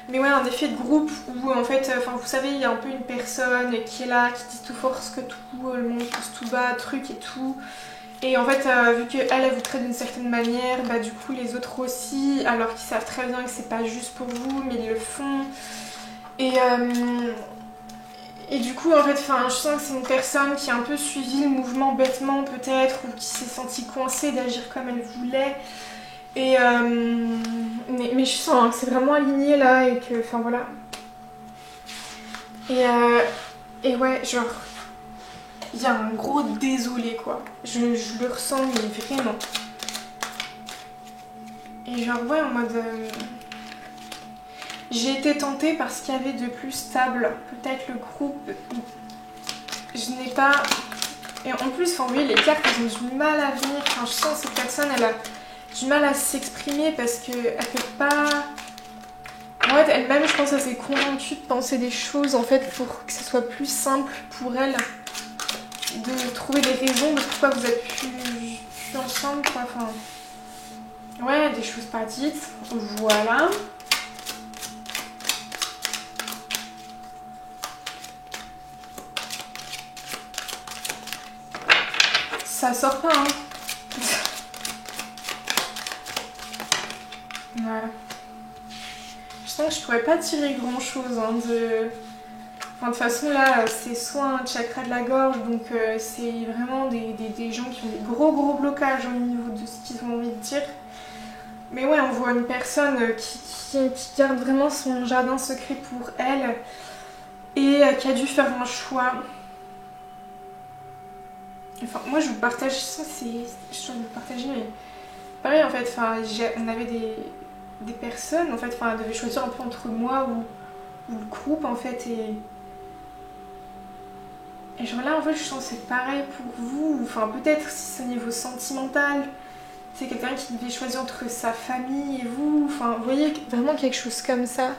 Mais ouais, un effet de groupe où en fait, vous savez, il y a un peu une personne qui est là, qui dit tout fort ce que tout le monde pousse tout bas, truc et tout. Et en fait, vu qu'elle vous traite d'une certaine manière, du coup les autres aussi, alors qu'ils savent très bien que c'est pas juste pour vous, mais ils le font. Et du coup, en fait, je sens que c'est une personne qui a un peu suivi le mouvement bêtement peut-être, ou qui s'est sentie coincée d'agir comme elle voulait. Mais je sens que c'est vraiment aligné là, et que, voilà. Et ouais, genre, il y a un gros désolé quoi. Je le ressens, mais vraiment. Et genre, ouais, en mode... j'ai été tentée par ce qu'il y avait de plus stable. Peut-être le groupe. Je n'ai pas... Et en plus, vous voyez, les cartes, elles ont du mal à venir. Je sens que cette personne, elle a du mal à s'exprimer parce qu'elle peut pas... En fait, elle-même, je pense, elle s'est convaincue de penser des choses, en fait, pour que ce soit plus simple pour elle de trouver des raisons de pourquoi vous êtes plus ensemble, quoi. Ouais, des choses pas dites. Voilà. Ça sort pas, hein. Voilà. Je sens que je pourrais pas tirer grand chose, hein, de toute façon là c'est soit un chakra de la gorge, donc c'est vraiment des gens qui ont des gros blocages au niveau de ce qu'ils ont envie de dire. Mais ouais, on voit une personne qui garde vraiment son jardin secret pour elle et qui a dû faire un choix. Moi je vous partage ça, je dois vous partager, mais pareil en fait, on avait des personnes, en fait, elles devaient choisir un peu entre moi ou le groupe en fait, et genre là en fait je sens que c'est pareil pour vous, peut-être si c'est au niveau sentimental, c'est quelqu'un qui devait choisir entre sa famille et vous, vous voyez vraiment quelque chose comme ça.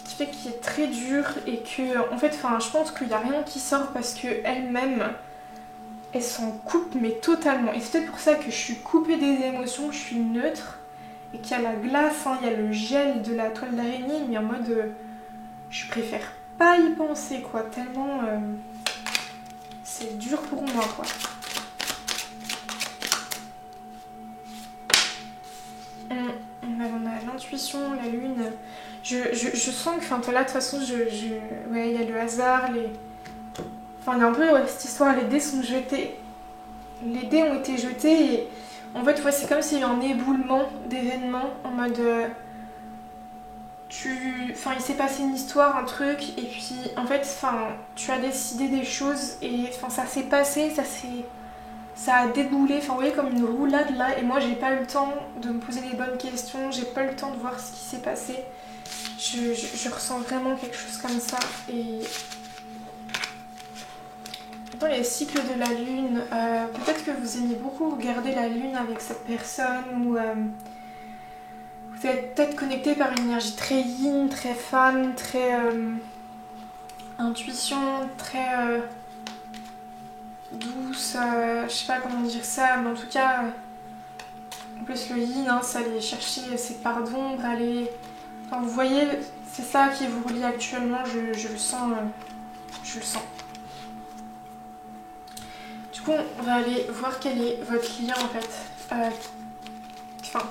Qui fait qu'il est très dur et que en fait je pense qu'il n'y a rien qui sort parce que elle-même elle s'en coupe mais totalement, et c'est peut-être pour ça que je suis coupée des émotions, je suis neutre et qu'il y a la glace, il y a le gel de la toile d'araignée, mais en mode je préfère pas y penser quoi, tellement c'est dur pour moi quoi. On a l'intuition, la lune. Je sens que, là, de toute façon, ouais, il y a le hasard, il y a un peu cette histoire, les dés sont jetés. Les dés ont été jetés et en fait, ouais, c'est comme s'il y avait un éboulement d'événements en mode... il s'est passé une histoire, un truc, et puis en fait, tu as décidé des choses et ça s'est passé, ça s'est ça a déboulé, enfin vous voyez comme une roulade là, et moi j'ai pas eu le temps de me poser les bonnes questions, j'ai pas eu le temps de voir ce qui s'est passé. Je ressens vraiment quelque chose comme ça. Et dans les cycles de la lune, peut-être que vous aimez beaucoup regarder la lune avec cette personne, ou vous êtes peut-être connecté par une énergie très yin, très femme, très intuition, très douce, je sais pas comment dire ça, mais en tout cas, en plus le yin, hein, ça allait chercher ses parts d'ombre, aller... Enfin, vous voyez, c'est ça qui vous relie actuellement, je le sens, je le sens. Du coup, on va aller voir quel est votre lien en fait. Enfin,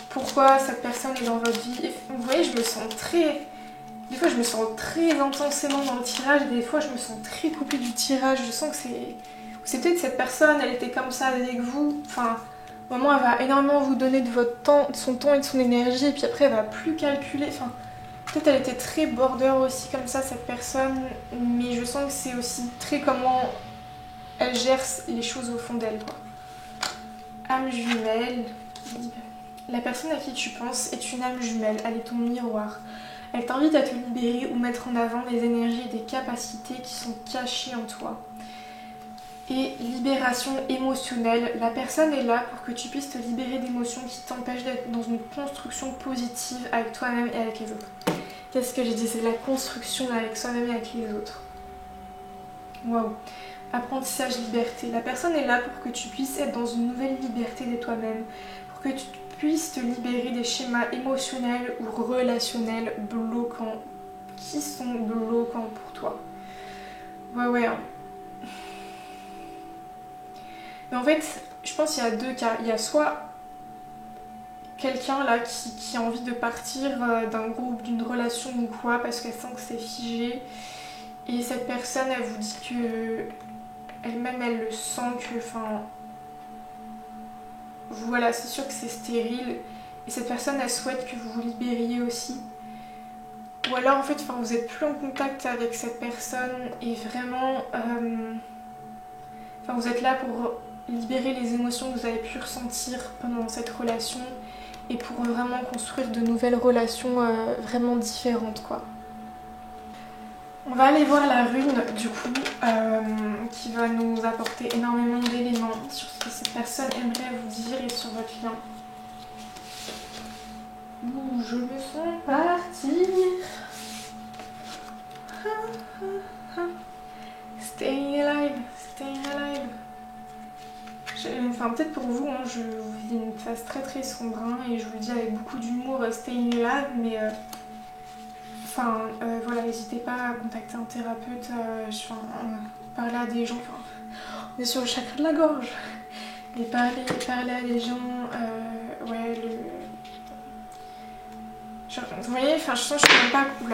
pourquoi cette personne est dans votre vie. Et vous voyez, je me sens très... Des fois, je me sens très intensément dans le tirage, et des fois, je me sens très coupée du tirage. Je sens que c'est peut-être cette personne, elle était comme ça avec vous. Enfin, vraiment, elle va énormément vous donner de votre temps, de son temps et de son énergie, et puis après, elle va plus calculer. Enfin, peut-être elle était très border aussi comme ça, cette personne, mais je sens que c'est aussi très comment elle gère les choses au fond d'elle, quoi. Âme jumelle. La personne à qui tu penses est une âme jumelle, elle est ton miroir. Elle t'invite à te libérer ou mettre en avant des énergies et des capacités qui sont cachées en toi. Et libération émotionnelle, la personne est là pour que tu puisses te libérer d'émotions qui t'empêchent d'être dans une construction positive avec toi-même et avec les autres. Qu'est-ce que j'ai dit? C'est de la construction avec soi-même et avec les autres. Waouh. Apprentissage, liberté. La personne est là pour que tu puisses être dans une nouvelle liberté de toi-même, pour que tu puisses te libérer des schémas émotionnels ou relationnels bloquants, qui sont bloquants pour toi. Ouais. Hein. Mais en fait, je pense qu'il y a deux cas. Il y a soit quelqu'un là qui a envie de partir d'un groupe, d'une relation ou quoi, parce qu'elle sent que c'est figé. Et cette personne, elle vous dit que elle-même, elle le sent que, enfin, voilà, c'est sûr que c'est stérile. Et cette personne, elle souhaite que vous vous libériez aussi. Ou alors, en fait, enfin, vous êtes plus en contact avec cette personne et vraiment, enfin, vous êtes là pour libérer les émotions que vous avez pu ressentir pendant cette relation et pour vraiment construire de nouvelles relations vraiment différentes, quoi. On va aller voir la rune du coup qui va nous apporter énormément d'éléments sur ce que cette personne aimerait vous dire et sur votre lien. Ouh, je me sens partir. Staying alive, staying alive. Enfin peut-être pour vous, hein, je vous vis une phase très très sombre hein, et je vous le dis avec beaucoup d'humour, staying alive, mais enfin, voilà, n'hésitez pas à contacter un thérapeute, parler à des gens, on est sur le chakra de la gorge, et parler à des gens, ouais, vous voyez, enfin, je sens que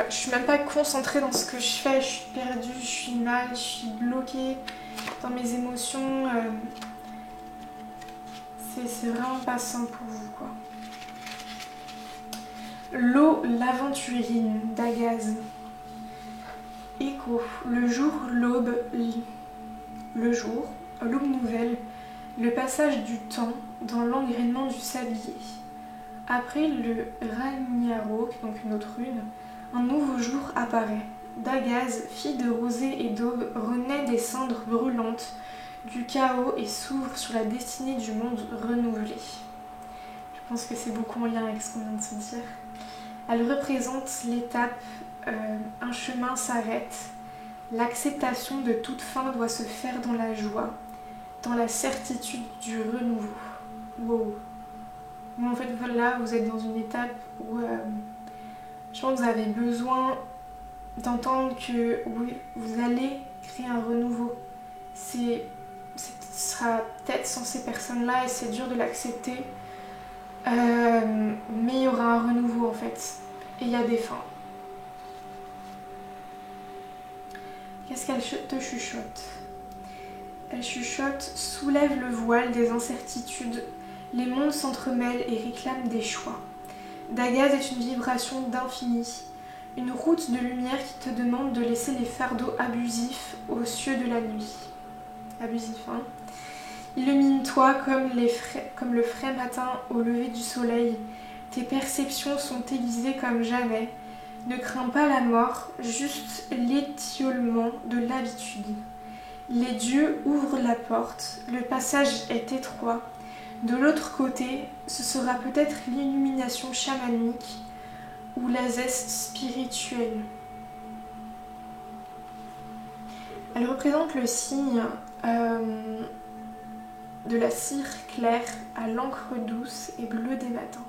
je suis même pas concentrée dans ce que je fais, je suis perdue, je suis mal, je suis bloquée dans mes émotions, c'est vraiment pas simple pour vous, quoi. L'eau l'aventurine d'Agaz. Écho. Le jour, l'aube, l'aube nouvelle, le passage du temps dans l'engrainement du sablier. Après le Ragnarok, donc une autre rune, un nouveau jour apparaît. Dagaz, fille de rosée et d'aube, renaît des cendres brûlantes du chaos et s'ouvre sur la destinée du monde renouvelé. Je pense que c'est beaucoup en lien avec ce qu'on vient de se dire. Elle représente l'étape un chemin s'arrête. L'acceptation de toute fin doit se faire dans la joie, dans la certitude du renouveau. Wow. Bon, en fait, voilà, vous êtes dans une étape où je pense que vous avez besoin d'entendre que oui, vous allez créer un renouveau. Ce sera peut-être sans ces personnes-là et c'est dur de l'accepter. Mais il y aura un renouveau en fait. Et il y a des fins. Qu'est-ce qu'elle te chuchote? Elle chuchote, soulève le voile des incertitudes. Les mondes s'entremêlent et réclament des choix. Dagaz est une vibration d'infini. Une route de lumière qui te demande de laisser les fardeaux abusifs aux cieux de la nuit. abusif, hein. Illumine-toi comme le frais matin au lever du soleil. Tes perceptions sont aiguisées comme jamais. Ne crains pas la mort, juste l'étiolement de l'habitude. Les dieux ouvrent la porte, le passage est étroit. De l'autre côté, ce sera peut-être l'illumination chamanique ou la zeste spirituelle. Elle représente le signe de la cire claire à l'encre douce et bleue des matins.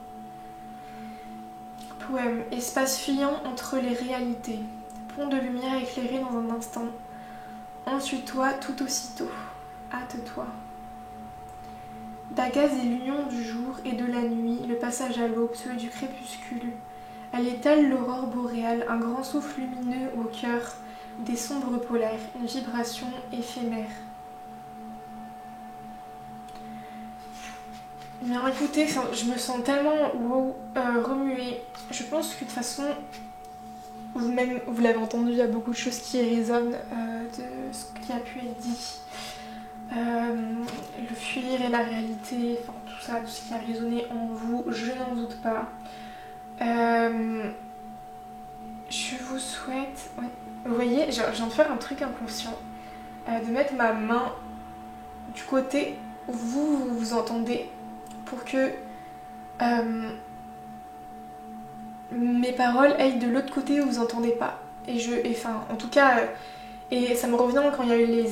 Poème. Espace fuyant entre les réalités. Pont de lumière éclairé dans un instant. Ensuite-toi tout aussitôt. Hâte-toi. D'Agaz est l'union du jour et de la nuit, le passage à l'aube, celui du crépuscule. Elle étale l'aurore boréale, un grand souffle lumineux au cœur des sombres polaires, une vibration éphémère. Bien écoutez, je me sens tellement remuée. Je pense que de toute façon, vous l'avez entendu, il y a beaucoup de choses qui résonnent de ce qui a pu être dit. Le fuir et la réalité, enfin tout ça, tout ce qui a résonné en vous, je n'en doute pas. Je vous souhaite... Ouais. Vous voyez, je viens de faire un truc inconscient. De mettre ma main du côté où vous entendez pour que mes paroles aillent de l'autre côté où vous entendez pas. En tout cas, et ça me revient quand il y a eu les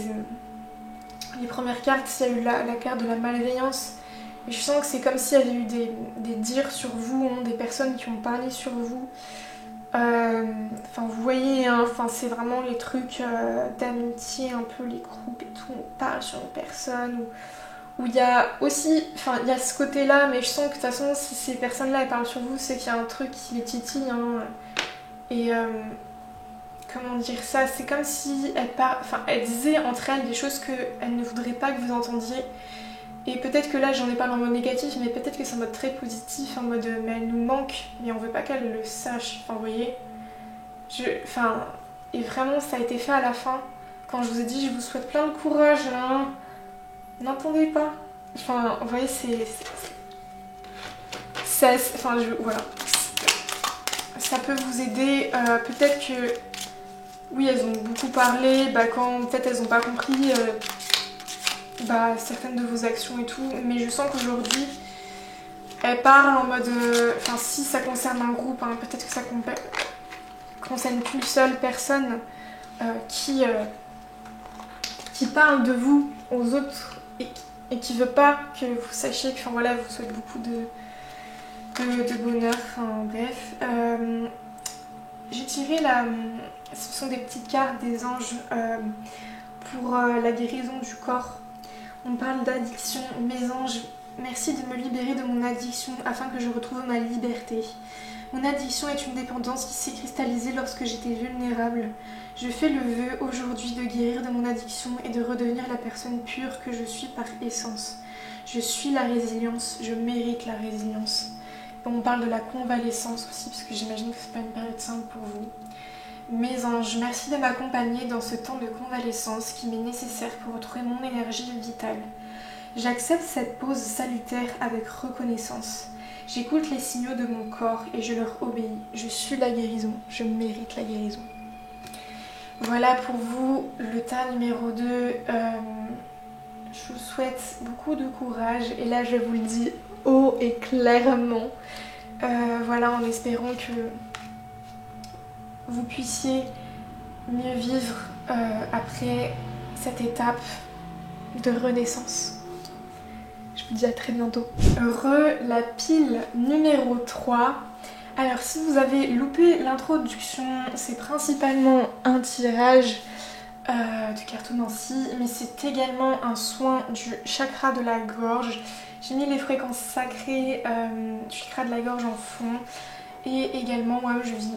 premières cartes, il y a eu la carte de la malveillance. Et je sens que c'est comme s'il y avait eu des dires sur vous, hein, des personnes qui ont parlé sur vous. Vous voyez, hein, c'est vraiment les trucs d'amitié, un peu les groupes et tout, on parle sur une personne, où il y a aussi, il y a ce côté-là, mais je sens que de toute façon, si ces personnes-là elles parlent sur vous, c'est qu'il y a un truc qui les titille, hein, et comment dire ça, c'est comme si elles disaient entre elles des choses qu'elles ne voudraient pas que vous entendiez. Et peut-être que là j'en ai parlé en mode négatif, mais peut-être que c'est en mode très positif, en mode mais elle nous manque, mais on veut pas qu'elle le sache. Enfin, vous voyez, et vraiment ça a été fait à la fin, quand je vous ai dit je vous souhaite plein de courage, hein. N'entendez pas. Enfin, vous voyez, voilà. Ça peut vous aider. Peut-être que, oui, elles ont beaucoup parlé, quand peut-être elles n'ont pas compris. Certaines de vos actions et tout, mais je sens qu'aujourd'hui elle parle en mode si ça concerne un groupe, hein, peut-être que ça concerne qu'une seule personne qui parle de vous aux autres et qui veut pas que vous sachiez que vous souhaite beaucoup de bonheur, bref. J'ai tiré ce sont des petites cartes des anges pour la guérison du corps. On parle d'addiction. Mes anges, merci de me libérer de mon addiction afin que je retrouve ma liberté. Mon addiction est une dépendance qui s'est cristallisée lorsque j'étais vulnérable. Je fais le vœu aujourd'hui de guérir de mon addiction et de redevenir la personne pure que je suis par essence. Je suis la résilience, je mérite la résilience. Et on parle de la convalescence aussi, parce que j'imagine que c'est pas une période simple pour vous. Mes anges, merci de m'accompagner dans ce temps de convalescence qui m'est nécessaire pour retrouver mon énergie vitale. J'accepte cette pause salutaire avec reconnaissance. J'écoute les signaux de mon corps et je leur obéis. Je suis la guérison, je mérite la guérison. Voilà pour vous le tas numéro 2. Je vous souhaite beaucoup de courage et là je vous le dis haut et clairement. En espérant que vous puissiez mieux vivre après cette étape de renaissance. Je vous dis à très bientôt. La pile numéro 3. Alors si vous avez loupé l'introduction, c'est principalement un tirage de cartomancie, mais c'est également un soin du chakra de la gorge. J'ai mis les fréquences sacrées du chakra de la gorge en fond. Et également, je vis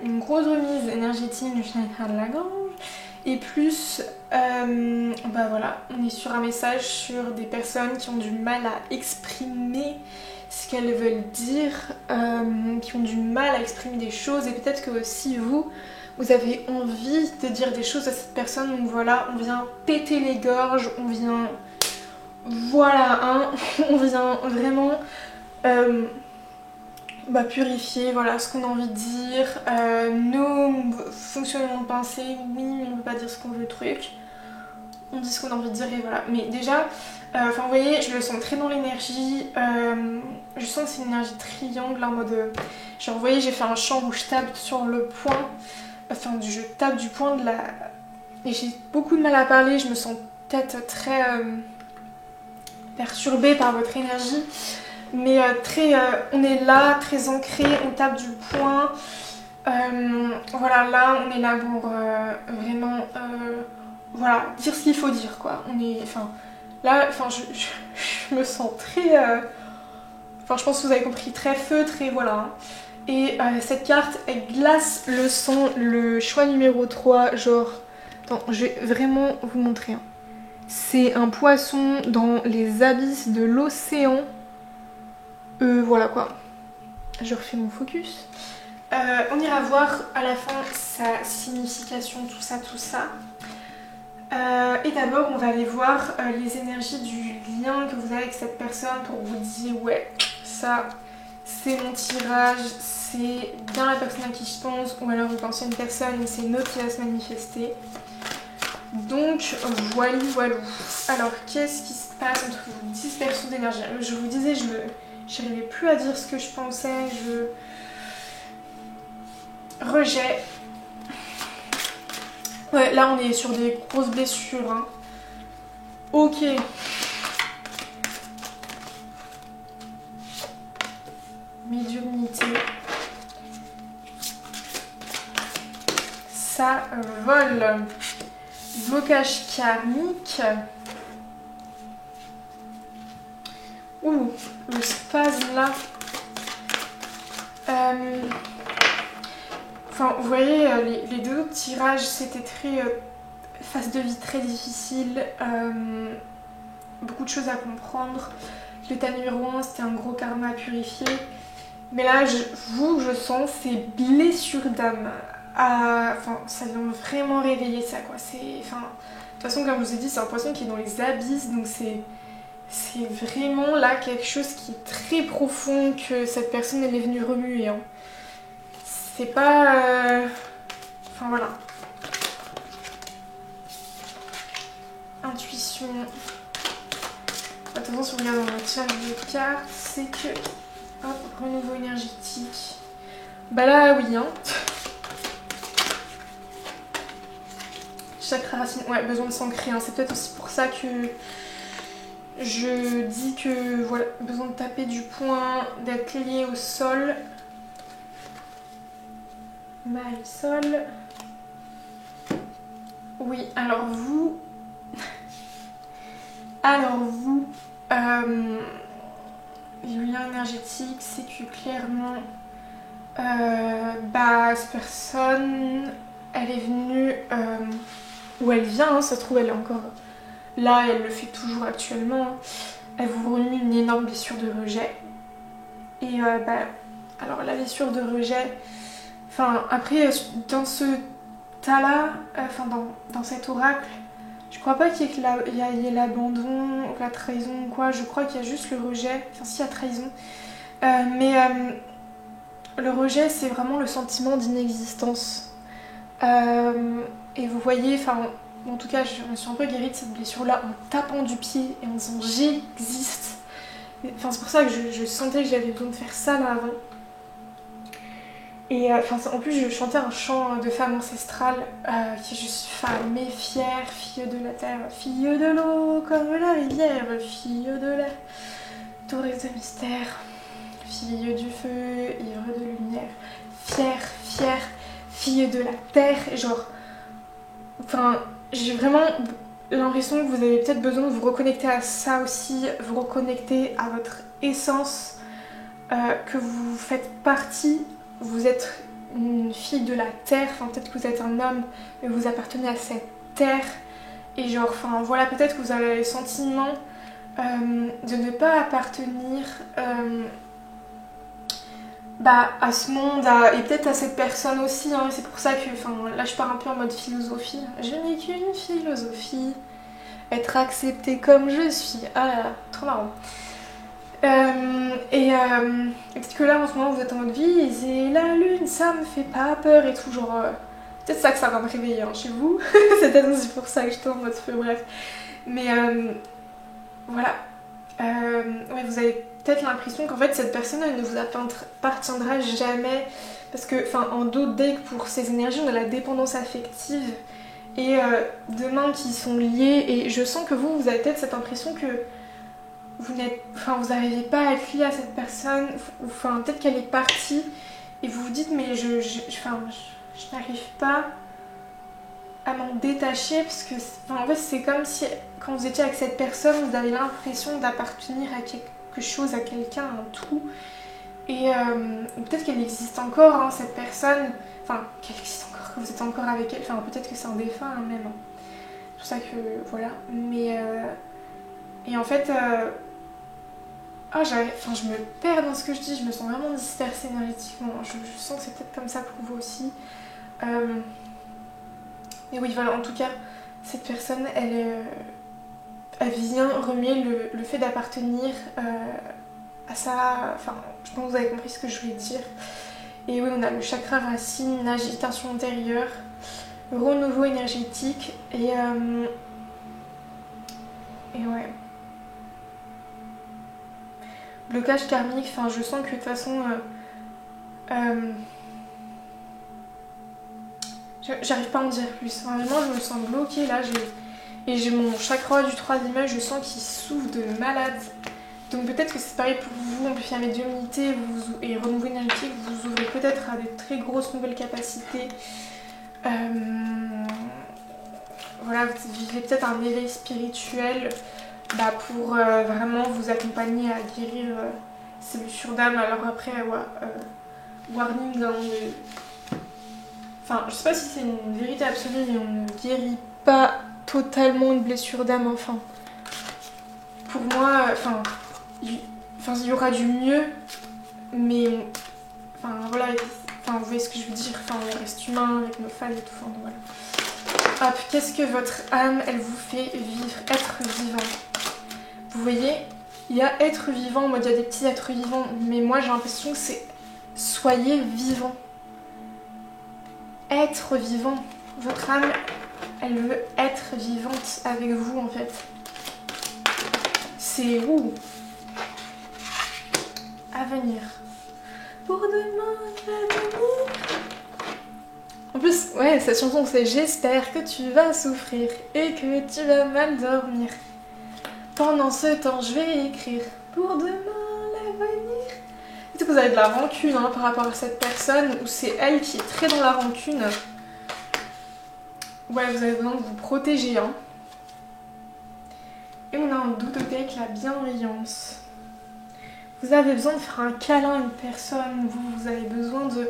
une grosse remise énergétique du chakra de la gorge. Et plus, on est sur un message sur des personnes qui ont du mal à exprimer ce qu'elles veulent dire, qui ont du mal à exprimer des choses. Et peut-être que aussi vous vous avez envie de dire des choses à cette personne, donc voilà, on vient péter les gorges, on vient, voilà, hein, on vient vraiment purifier, voilà, ce qu'on a envie de dire, nos fonctionnements de pensée, oui, mais on ne peut pas dire ce qu'on veut, le truc, on dit ce qu'on a envie de dire et voilà, mais déjà, enfin vous voyez, je le sens très dans l'énergie, je sens que c'est une énergie triangle en mode, genre vous voyez, j'ai fait un chant où je tape sur le point, enfin je tape du point de la... Et j'ai beaucoup de mal à parler, je me sens peut-être très perturbée par votre énergie, mais très, on est là, très ancré, on tape du point, voilà, là on est là pour vraiment, voilà, dire ce qu'il faut dire quoi, on est, enfin, là, enfin je me sens très, enfin je pense que vous avez compris, très feu, très, voilà, hein. Et cette carte, elle glace le sang, le choix numéro 3, genre... Attends, je vais vraiment vous montrer. Hein. C'est un poisson dans les abysses de l'océan. Voilà quoi. Je refais mon focus. On ira voir à la fin sa signification, tout ça, tout ça. Et d'abord, on va aller voir les énergies du lien que vous avez avec cette personne pour vous dire, ouais, ça, c'est mon tirage, c'est bien la personne à qui je pense, ou alors vous pensez à une personne et c'est une autre qui va se manifester. Donc voilà, voilà. Alors qu'est-ce qui se passe entre vous? Dispersion d'énergie. Je vous disais, je n'arrivais plus à dire ce que je pensais, rejet. Ouais, là on est sur des grosses blessures. Hein. Ok. Médiumnité. Ça vole. Blocage karmique. Ouh, le spasme là. Enfin, vous voyez, les deux autres tirages, c'était très... phase de vie très difficile. Beaucoup de choses à comprendre. Le tas numéro 1, c'était un gros karma à purifier. Mais là, je sens ces blessures d'âme. Enfin, ça vient vraiment réveiller ça, quoi. Enfin, de toute façon, comme je vous ai dit, c'est un poisson qui est dans les abysses, donc c'est vraiment là quelque chose qui est très profond que cette personne elle est venue remuer. Hein. C'est pas... Enfin, voilà. Intuition. Attention, si on regarde dans le tirage de cartes, c'est que... Hop, renouveau énergétique. Bah là, oui, hein. Chakra racine, ouais, besoin de s'ancrer. Hein. C'est peut-être aussi pour ça que je dis que, voilà, besoin de taper du poing, d'être lié au sol. Maïsol. Oui, alors vous... le lien énergétique, c'est que clairement, cette personne, elle est venue, où elle vient, hein, ça se trouve elle est encore là, elle le fait toujours actuellement, elle vous remue une énorme blessure de rejet. Et alors la blessure de rejet, enfin après, dans ce tas-là, dans cet oracle, je crois pas qu'il y ait l'abandon, la trahison ou quoi, je crois qu'il y a juste le rejet, enfin s'il y a trahison. Le rejet c'est vraiment le sentiment d'inexistence. Et vous voyez, enfin en tout cas je me suis un peu guérie de cette blessure-là en tapant du pied et en disant j'existe. Enfin c'est pour ça que je sentais que j'avais besoin de faire ça là avant. Et en plus, je chantais un chant de femme ancestrale qui est juste femme et fière, fille de la terre, fille de l'eau comme la rivière, fille de l'air, touriste de mystère, fille du feu, ivre de lumière, fière, fille de la terre. Et genre, enfin, j'ai vraiment l'impression que vous avez peut-être besoin de vous reconnecter à ça aussi, vous reconnecter à votre essence, que vous faites partie. Vous êtes une fille de la terre, enfin peut-être que vous êtes un homme, mais vous appartenez à cette terre. Et genre, enfin voilà, peut-être que vous avez le sentiment de ne pas appartenir bah, à ce monde et peut-être à cette personne aussi, hein, c'est pour ça que là je pars un peu en mode philosophie. Je n'ai qu'une philosophie, être acceptée comme je suis. Ah là là, trop marrant. Peut-être que là en ce moment vous êtes en mode viser la lune, ça me fait pas peur et tout, genre peut-être ça que ça va me réveiller hein, chez vous. C'est peut-être aussi pour ça que j'étais en mode feu, bref. Mais voilà. Ouais, vous avez peut-être l'impression qu'en fait cette personne elle ne vous appartiendra jamais parce que en d'autres decks pour ces énergies on a la dépendance affective et deux mains qui sont liées et je sens que vous avez peut-être cette impression que vous n'êtes, vous n'arrivez pas à être lié à cette personne ou peut-être qu'elle est partie et vous vous dites mais je n'arrive pas à m'en détacher parce que en fait c'est comme si quand vous étiez avec cette personne vous avez l'impression d'appartenir à quelque chose, à quelqu'un, à un tout et peut-être qu'elle existe encore hein, cette personne, qu'elle existe encore, que vous êtes encore avec elle, peut-être que c'est un défunt hein, même, c'est pour ça que voilà, mais et en fait je me perds dans ce que je dis, je me sens vraiment dispersée énergétiquement, je sens que c'est peut-être comme ça pour vous aussi. Et oui, voilà, en tout cas, cette personne, elle vient remuer le fait d'appartenir à sa... je pense que vous avez compris ce que je voulais dire. Et oui, on a le chakra racine, l'agitation intérieure, le renouveau énergétique, et ouais. Blocage karmique, je sens que de toute façon... j'arrive pas à en dire plus. Vraiment, je me sens bloquée là. J'ai mon chakra du troisième œil, je sens qu'il souffre de malade. Donc peut-être que c'est pareil pour vous, on peut faire médiumnité et renouveau énergétique, vous ouvrez peut-être à des très grosses nouvelles capacités. Voilà, vous vivez peut-être un éveil spirituel pour vraiment vous accompagner à guérir ces blessures d'âme. Alors après, warning, hein, je sais pas si c'est une vérité absolue, mais on ne guérit pas totalement une blessure d'âme, Pour moi, il y aura du mieux, mais, voilà, vous voyez ce que je veux dire, on reste humain avec nos failles et tout, donc voilà. Hop, qu'est-ce que votre âme, elle vous fait vivre, être vivant? Vous voyez, il y a être vivant, en mode il y a des petits êtres vivants, mais moi j'ai l'impression que c'est soyez vivant. Être vivant. Votre âme, elle veut être vivante avec vous en fait. C'est où à venir. Pour demain, à venir. En plus, ouais, cette chanson c'est j'espère que tu vas souffrir et que tu vas mal dormir. Pendant ce temps, je vais écrire pour demain, l'avenir. Peut-être que vous avez de la rancune hein, par rapport à cette personne ou c'est elle qui est très dans la rancune. Ouais, vous avez besoin de vous protéger. Hein. Et on a un doute avec la bienveillance. Vous avez besoin de faire un câlin à une personne. Vous avez besoin de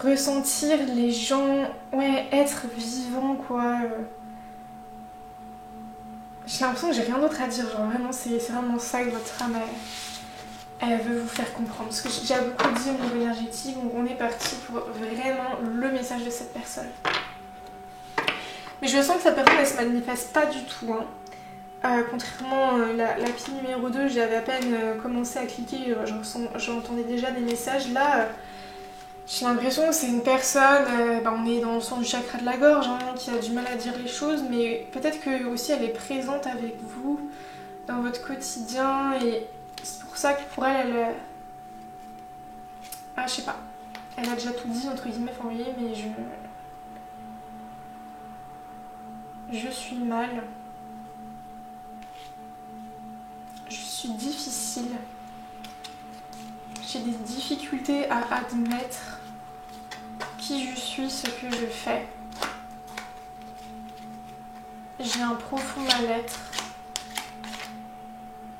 ressentir les gens. Ouais, être vivant quoi. J'ai l'impression que j'ai rien d'autre à dire. Genre vraiment, c'est vraiment ça que votre âme elle veut vous faire comprendre. Parce que j'ai beaucoup dit au niveau énergétique. Donc on est parti pour vraiment le message de cette personne. Mais je sens que sa personne elle se manifeste pas du tout. Hein. Contrairement la pile numéro 2, j'avais à peine commencé à cliquer, j'entendais déjà des messages. Là, j'ai l'impression que c'est une personne, on est dans le sens du chakra de la gorge, hein, qui a du mal à dire les choses, mais peut-être que aussi elle est présente avec vous dans votre quotidien et c'est pour ça que pour elle, je sais pas, elle a déjà tout dit entre guillemets, vous voyez, mais je suis mal. Je suis difficile. J'ai des difficultés à admettre qui je suis, ce que je fais. J'ai un profond mal-être.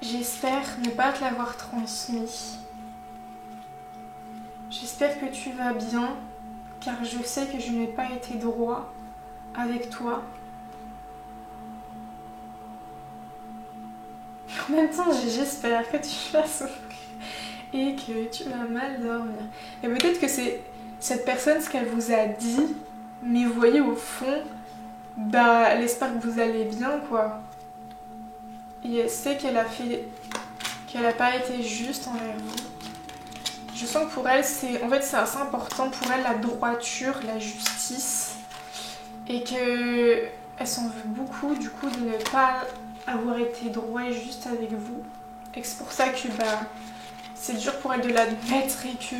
J'espère ne pas te l'avoir transmis. J'espère que tu vas bien, car je sais que je n'ai pas été droit avec toi. En même temps, j'espère que tu vas souffrir et que tu vas mal dormir. Et peut-être que c'est cette personne ce qu'elle vous a dit, mais vous voyez au fond, bah elle espère que vous allez bien quoi. Et elle sait qu'elle a pas été juste envers vous. Je sens que pour elle, c'est assez important pour elle la droiture, la justice, et que elle s'en veut beaucoup du coup de ne pas avoir été droit et juste avec vous. Et c'est pour ça que c'est dur pour elle de l'admettre et que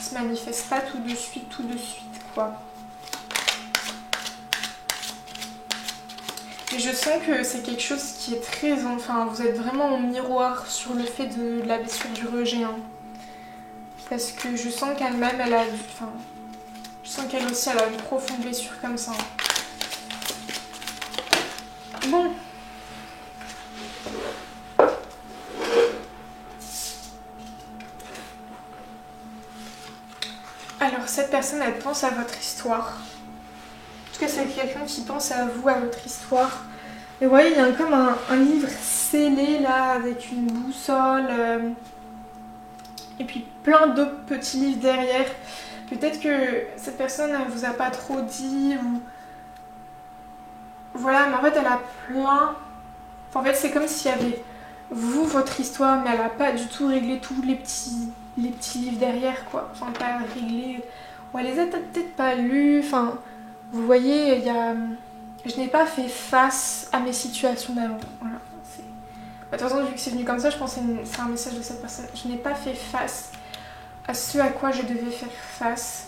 se manifeste pas tout de suite quoi. Et je sens que c'est quelque chose qui est très... Enfin, vous êtes vraiment en miroir sur le fait de la blessure du rejet. Hein. Parce que je sens qu'elle-même, elle a... Enfin, je sens qu'elle aussi, elle a une profonde blessure comme ça. Bon. Alors, cette personne, elle pense à votre histoire. En tout cas, c'est quelqu'un qui pense à vous, à votre histoire. Et vous voyez, il y a comme un livre scellé là, avec une boussole. Et puis plein d'autres petits livres derrière. Peut-être que cette personne, elle vous a pas trop dit. Ou... Voilà, mais en fait, elle a plein... Enfin, en fait, c'est comme s'il y avait vous, votre histoire, mais elle a pas du tout réglé tous les petits livres derrière, quoi. Enfin, pas réglé... Ou elle les a peut-être pas lus. Enfin... Vous voyez, il y a... Je n'ai pas fait face à mes situations d'avant. Voilà. De toute façon, vu que c'est venu comme ça, je pense que c'est un message de cette personne. Je n'ai pas fait face à ce à quoi je devais faire face.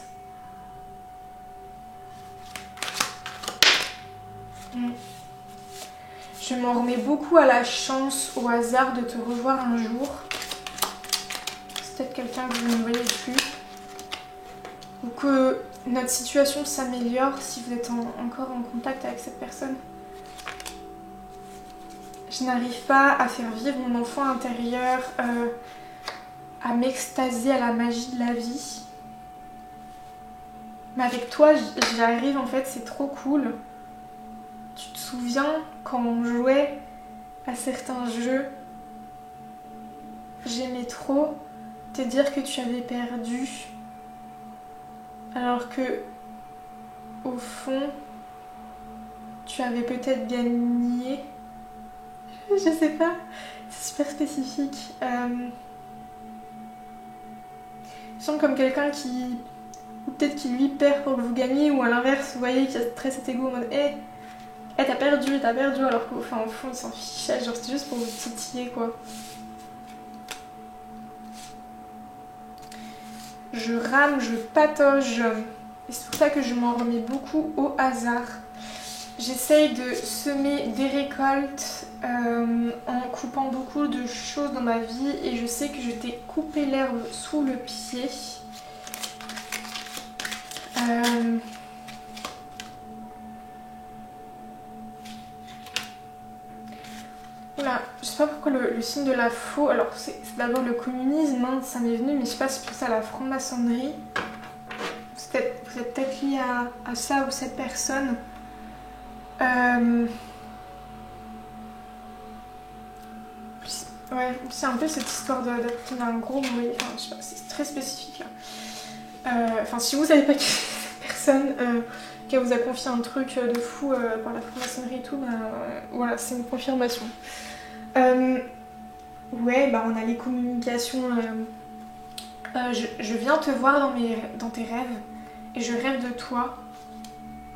Je m'en remets beaucoup à la chance, au hasard de te revoir un jour. C'est peut-être quelqu'un que vous ne voyez plus. Ou que notre situation s'améliore si vous êtes encore en contact avec cette personne. Je n'arrive pas à faire vivre mon enfant intérieur, à m'extasier à la magie de la vie. Mais avec toi, j'y arrive en fait, c'est trop cool. Tu te souviens quand on jouait à certains jeux, j'aimais trop te dire que tu avais perdu. Alors que, au fond, tu avais peut-être gagné. Je sais pas, c'est super spécifique. Je sens comme quelqu'un qui... Ou peut-être qui lui perd pour que vous gagnez, ou à l'inverse, vous voyez, qui a très cet égo en mode t'as perdu, alors qu'au fond, il s'en fichait, genre c'était juste pour vous titiller quoi. Je rame, je patauge, et c'est pour ça que je m'en remets beaucoup au hasard. J'essaye de semer des récoltes en coupant beaucoup de choses dans ma vie et je sais que je t'ai coupé l'herbe sous le pied. Voilà, je sais pas pourquoi le signe de la faux, alors c'est d'abord le communisme, hein, ça m'est venu, mais je sais pas si c'est pour ça la franc-maçonnerie. Vous êtes peut-être lié à ça ou cette personne. Ouais, c'est un peu cette histoire d'être dans un groupe, vous voyez, enfin, je sais pas, c'est très spécifique là. Enfin, si vous savez pas qui c'est cette personne qui vous a confié un truc de fou par la franc-maçonnerie et tout, voilà, c'est une confirmation. Ouais, on a les communications. Je viens te voir dans tes rêves et je rêve de toi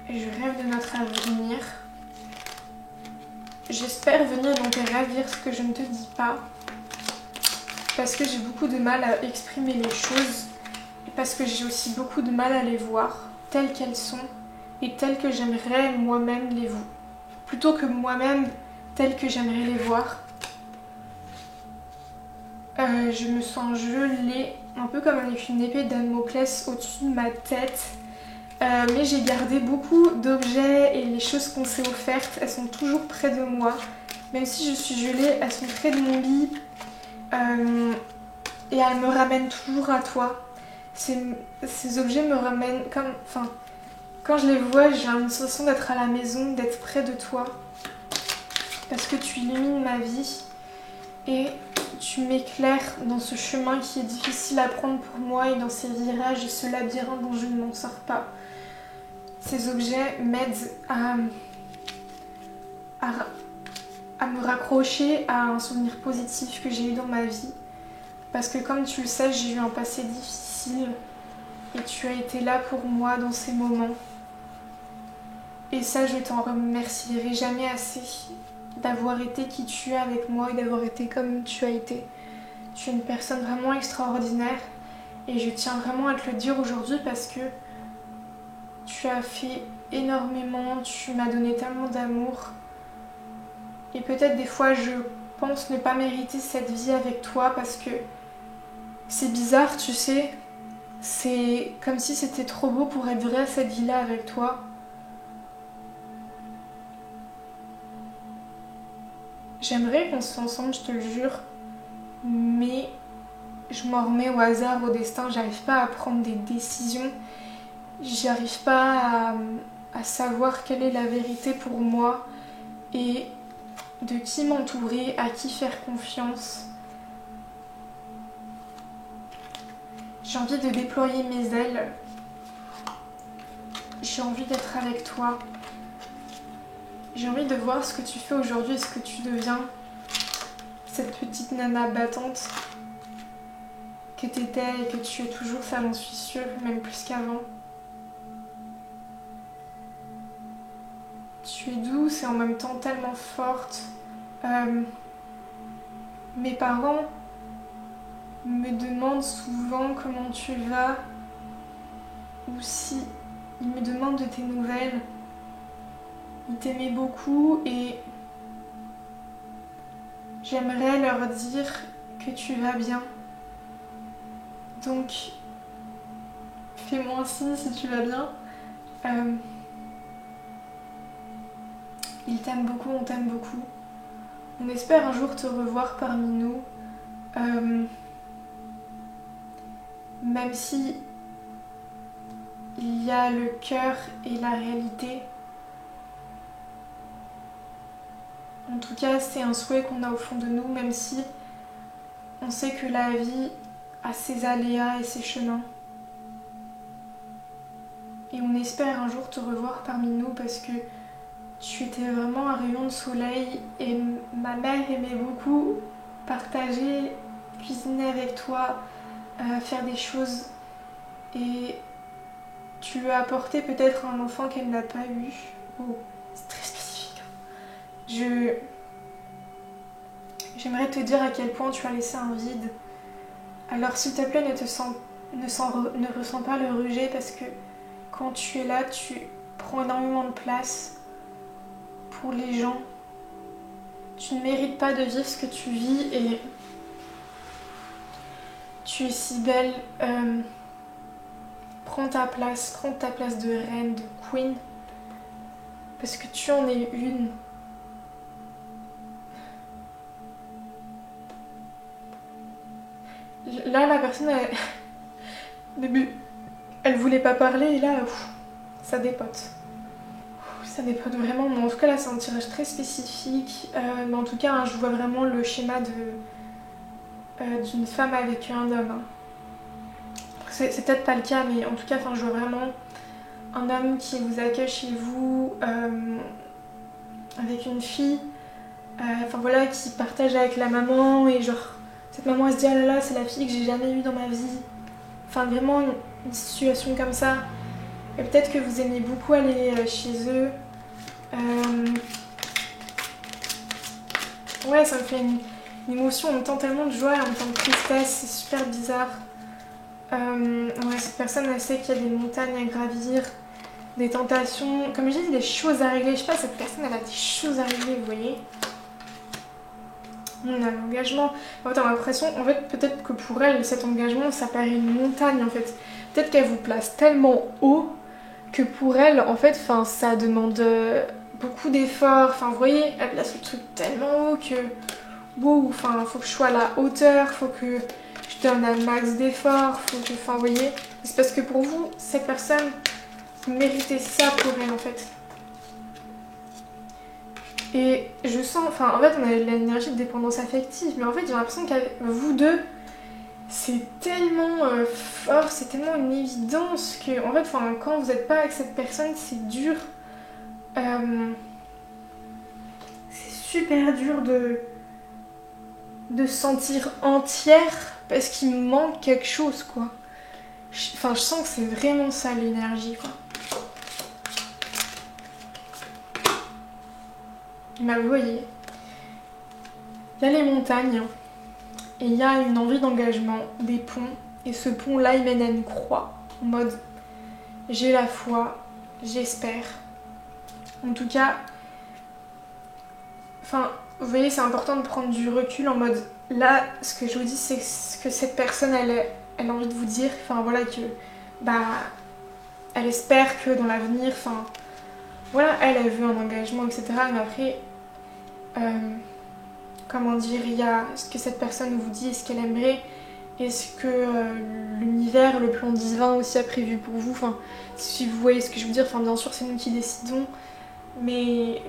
et je rêve de notre avenir. J'espère venir dans tes rêves dire ce que je ne te dis pas parce que j'ai beaucoup de mal à exprimer les choses et parce que j'ai aussi beaucoup de mal à les voir telles qu'elles sont et telles que j'aimerais moi-même les voir. Plutôt que moi-même telles que j'aimerais les voir. Je me sens gelée, un peu comme avec une épée de Damoclès au-dessus de ma tête. Mais j'ai gardé beaucoup d'objets et les choses qu'on s'est offertes, elles sont toujours près de moi. Même si je suis gelée, elles sont près de mon lit et elles me ramènent toujours à toi. Ces objets me ramènent comme... Enfin, quand je les vois, j'ai une sensation d'être à la maison, d'être près de toi. Parce que tu illumines ma vie. et tu m'éclaires dans ce chemin qui est difficile à prendre pour moi et dans ces virages et ce labyrinthe dont je ne m'en sors pas. Ces objets m'aident à me raccrocher à un souvenir positif que j'ai eu dans ma vie. Parce que comme tu le sais, j'ai eu un passé difficile et tu as été là pour moi dans ces moments. Et ça, je t'en remercierai jamais assez d'avoir été qui tu es avec moi et d'avoir été comme tu as été. Tu es une personne vraiment extraordinaire et je tiens vraiment à te le dire aujourd'hui parce que tu as fait énormément, tu m'as donné tellement d'amour. Et peut-être des fois je pense ne pas mériter cette vie avec toi parce que c'est bizarre, tu sais. C'est comme si c'était trop beau pour être vrai cette vie-là avec toi. J'aimerais qu'on soit ensemble, je te le jure, mais je m'en remets au hasard, au destin. J'arrive pas à prendre des décisions. J'arrive pas à savoir quelle est la vérité pour moi et de qui m'entourer, à qui faire confiance. J'ai envie de déployer mes ailes. J'ai envie d'être avec toi. J'ai envie de voir ce que tu fais aujourd'hui et ce que tu deviens. Cette petite nana battante que t'étais et que tu es toujours, ça j'en suis sûre, même plus qu'avant. Tu es douce et en même temps tellement forte. Mes parents me demandent souvent comment tu vas ou si ils me demandent de tes nouvelles. Ils t'aimaient beaucoup et j'aimerais leur dire que tu vas bien. Donc, fais-moi un signe si tu vas bien. Ils t'aiment beaucoup, on t'aime beaucoup. On espère un jour te revoir parmi nous. Même si il y a le cœur et la réalité. En tout cas, c'est un souhait qu'on a au fond de nous, même si on sait que la vie a ses aléas et ses chemins. Et on espère un jour te revoir parmi nous parce que tu étais vraiment un rayon de soleil et ma mère aimait beaucoup partager, cuisiner avec toi, faire des choses. Et tu lui as apporté peut-être un enfant qu'elle n'a pas eu. Oh, c'est très spécifique. J'aimerais te dire à quel point tu as laissé un vide. Alors s'il te plaît, ne ressens pas le rejet parce que quand tu es là, tu prends énormément de place pour les gens. Tu ne mérites pas de vivre ce que tu vis et tu es si belle. Prends ta place de reine, de queen, parce que tu en es une. Là, la personne, au début, elle voulait pas parler et là, ça dépote. Ça dépote vraiment, mais en tout cas là c'est un tirage très spécifique. Mais en tout cas, hein, je vois vraiment le schéma d'une femme avec un homme. Hein. C'est peut-être pas le cas, mais en tout cas, je vois vraiment un homme qui vous accueille chez vous avec une fille, voilà, qui partage avec la maman et genre cette maman elle se dit ah là là c'est la fille que j'ai jamais eue dans ma vie. Enfin vraiment une situation comme ça. Et peut-être que vous aimez beaucoup aller chez eux. Ouais, ça me fait une émotion, en même temps tellement de joie et en même temps de tristesse, c'est super bizarre. Ouais, cette personne elle sait qu'il y a des montagnes à gravir, des tentations, comme je dis, des choses à régler. Je sais pas, cette personne elle a des choses à régler, vous voyez. On a l'engagement. En fait, on a l'impression, peut-être que pour elle, cet engagement, ça paraît une montagne en fait. Peut-être qu'elle vous place tellement haut que pour elle, en fait, ça demande beaucoup d'efforts. Vous voyez, elle place le truc tellement haut que wow, faut que je sois à la hauteur, faut que je donne un max d'efforts, vous voyez. C'est parce que pour vous, cette personne, vous méritez ça pour elle en fait. Et je sens, enfin en fait on a l'énergie de dépendance affective, mais en fait j'ai l'impression qu'avec vous deux, c'est tellement fort, c'est tellement une évidence que en fait quand vous n'êtes pas avec cette personne, c'est dur. C'est super dur de se sentir entière parce qu'il nous manque quelque chose quoi. Enfin je sens que c'est vraiment ça l'énergie quoi. Mais vous voyez, il y a les montagnes et il y a une envie d'engagement, des ponts, et ce pont là il mène à une croix en mode j'ai la foi, j'espère. En tout cas, enfin vous voyez c'est important de prendre du recul en mode là ce que je vous dis c'est ce que cette personne elle a envie de vous dire, enfin voilà que elle espère que dans l'avenir, enfin voilà elle veut un engagement etc. Mais après comment dire, il y a ce que cette personne vous dit et ce qu'elle aimerait et ce que l'univers, le plan divin aussi a prévu pour vous. Enfin, si vous voyez ce que je veux dire, enfin bien sûr c'est nous qui décidons, mais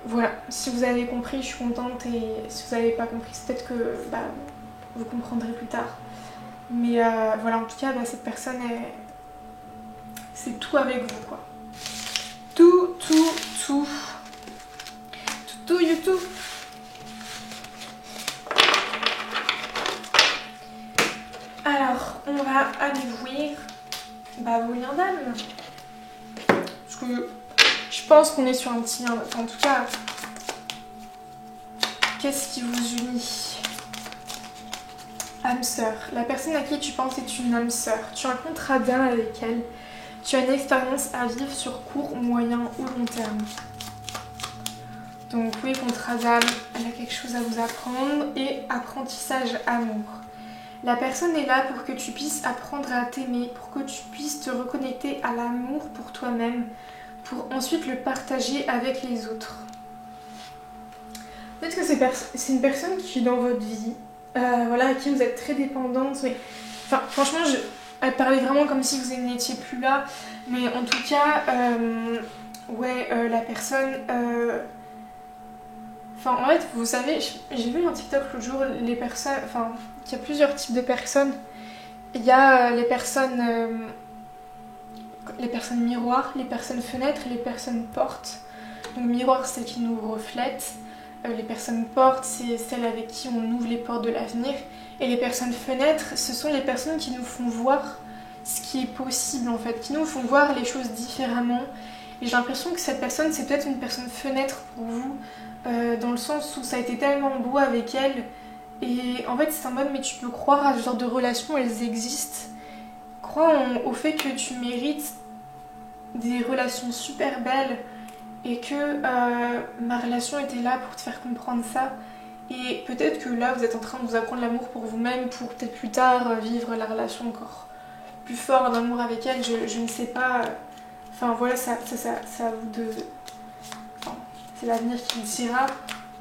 voilà, si vous avez compris, je suis contente et si vous n'avez pas compris, c'est peut-être que vous comprendrez plus tard. Mais voilà, en tout cas, cette personne, c'est tout avec vous quoi. Tout, YouTube. Alors, on va aller ouvrir vos liens d'âme. Parce que je pense qu'on est sur un petit lien. En tout cas, qu'est-ce qui vous unit? Âme sœur. La personne à qui tu penses est une âme sœur. Tu as un contrat d'âme avec elle. Tu as une expérience à vivre sur court, moyen ou long terme. Donc oui, contrat d'âme, elle a quelque chose à vous apprendre. Et apprentissage amour. La personne est là pour que tu puisses apprendre à t'aimer, pour que tu puisses te reconnecter à l'amour pour toi-même, pour ensuite le partager avec les autres. Peut-être que c'est une personne qui est dans votre vie, voilà, à qui vous êtes très dépendante, mais enfin, franchement, elle parlait vraiment comme si vous n'étiez plus là, mais en tout cas, la personne... Enfin, en fait, vous savez, j'ai vu un TikTok l'autre jour, les personnes... Enfin, il y a plusieurs types de personnes. Il y a les personnes miroirs, les personnes fenêtres et les personnes portes. Donc miroir, c'est celle qui nous reflète. Les personnes portes, c'est celles avec qui on ouvre les portes de l'avenir. Et les personnes fenêtres, ce sont les personnes qui nous font voir ce qui est possible en fait, qui nous font voir les choses différemment. Et j'ai l'impression que cette personne, c'est peut-être une personne fenêtre pour vous, dans le sens où ça a été tellement beau avec elle. Et en fait, c'est en mode, mais tu peux croire à ce genre de relations, elles existent. Crois au fait que tu mérites des relations super belles et que ma relation était là pour te faire comprendre ça. Et peut-être que là, vous êtes en train de vous apprendre l'amour pour vous-même, pour peut-être plus tard vivre la relation encore plus fort d'amour avec elle, je ne sais pas. Enfin voilà, ça à vous de... Enfin, c'est l'avenir qui le dira.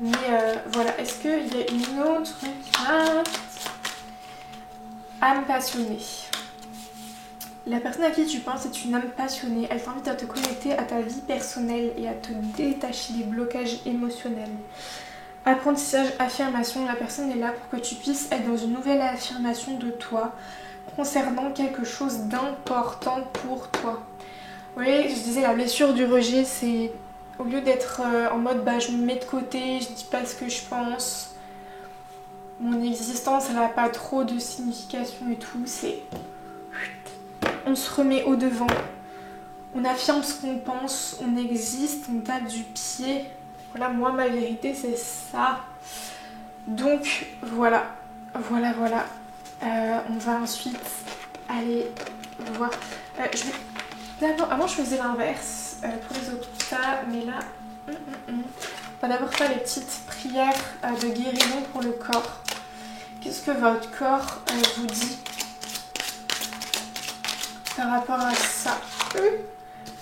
Mais voilà, est-ce qu'il y a une autre carte? Âme passionnée. La personne à qui tu penses est une âme passionnée. Elle t'invite à te connecter à ta vie personnelle et à te détacher des blocages émotionnels. Apprentissage, affirmation. La personne est là pour que tu puisses être dans une nouvelle affirmation de toi concernant quelque chose d'important pour toi. Vous voyez, je disais la blessure du rejet, c'est au lieu d'être en mode je me mets de côté, je dis pas ce que je pense, mon existence elle a pas trop de signification et tout, c'est on se remet au devant, on affirme ce qu'on pense, on existe, on tape du pied. Voilà, moi ma vérité c'est ça. Donc voilà. On va ensuite aller voir. Je vais d'abord, avant je faisais l'inverse pour les autres tas, mais là, on va d'abord faire les petites prières de guérison pour le corps. Qu'est-ce que votre corps vous dit par rapport à ça?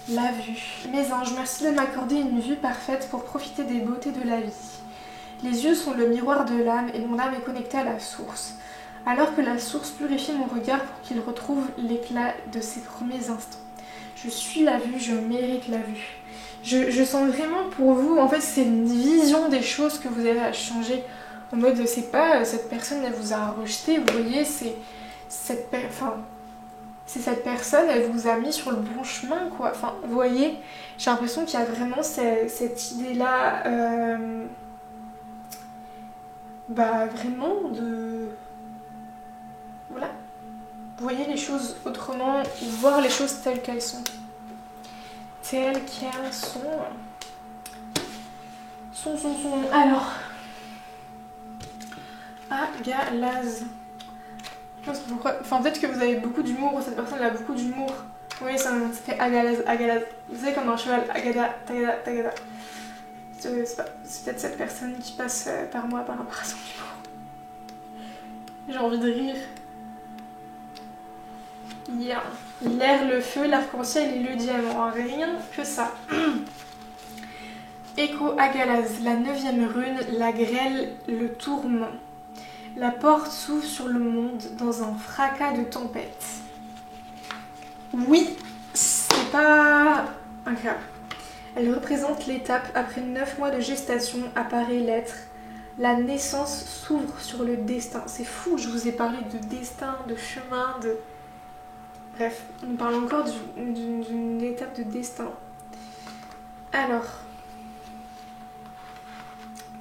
La vue. Mes anges, merci de m'accorder une vue parfaite pour profiter des beautés de la vie. Les yeux sont le miroir de l'âme et mon âme est connectée à la source. Alors que la source purifie mon regard pour qu'il retrouve l'éclat de ses premiers instants. Je suis la vue, je mérite la vue. Je sens vraiment pour vous, en fait c'est une vision des choses que vous avez à changer. En mode c'est pas cette personne elle vous a rejeté, vous voyez, c'est cette personne elle vous a mis sur le bon chemin quoi. Enfin vous voyez, j'ai l'impression qu'il y a vraiment cette idée là vraiment de... Voilà. Vous voyez les choses autrement, voir les choses telles qu'elles sont. Telles qu'elles sont. Alors. Agalaz. Je pense pourquoi. Enfin, peut-être que vous avez beaucoup d'humour, cette personne a beaucoup d'humour. Oui, ça fait Agalaz. Vous savez, comme un cheval, Agada, Tagada, Tagada. C'est peut-être cette personne qui passe par moi par rapport à son humour. J'ai envie de rire. Yeah. L'air, le feu, l'arc-en-ciel et le diamant. Rien que ça. Echo Agalaz, la 9e rune, la grêle, le tourment. La porte s'ouvre sur le monde dans un fracas de tempête. Oui, c'est pas incroyable. Elle représente l'étape après 9 mois de gestation, apparaît l'être. La naissance s'ouvre sur le destin. C'est fou, je vous ai parlé de destin, de chemin, de... Bref, on parle encore d'une étape de destin. Alors,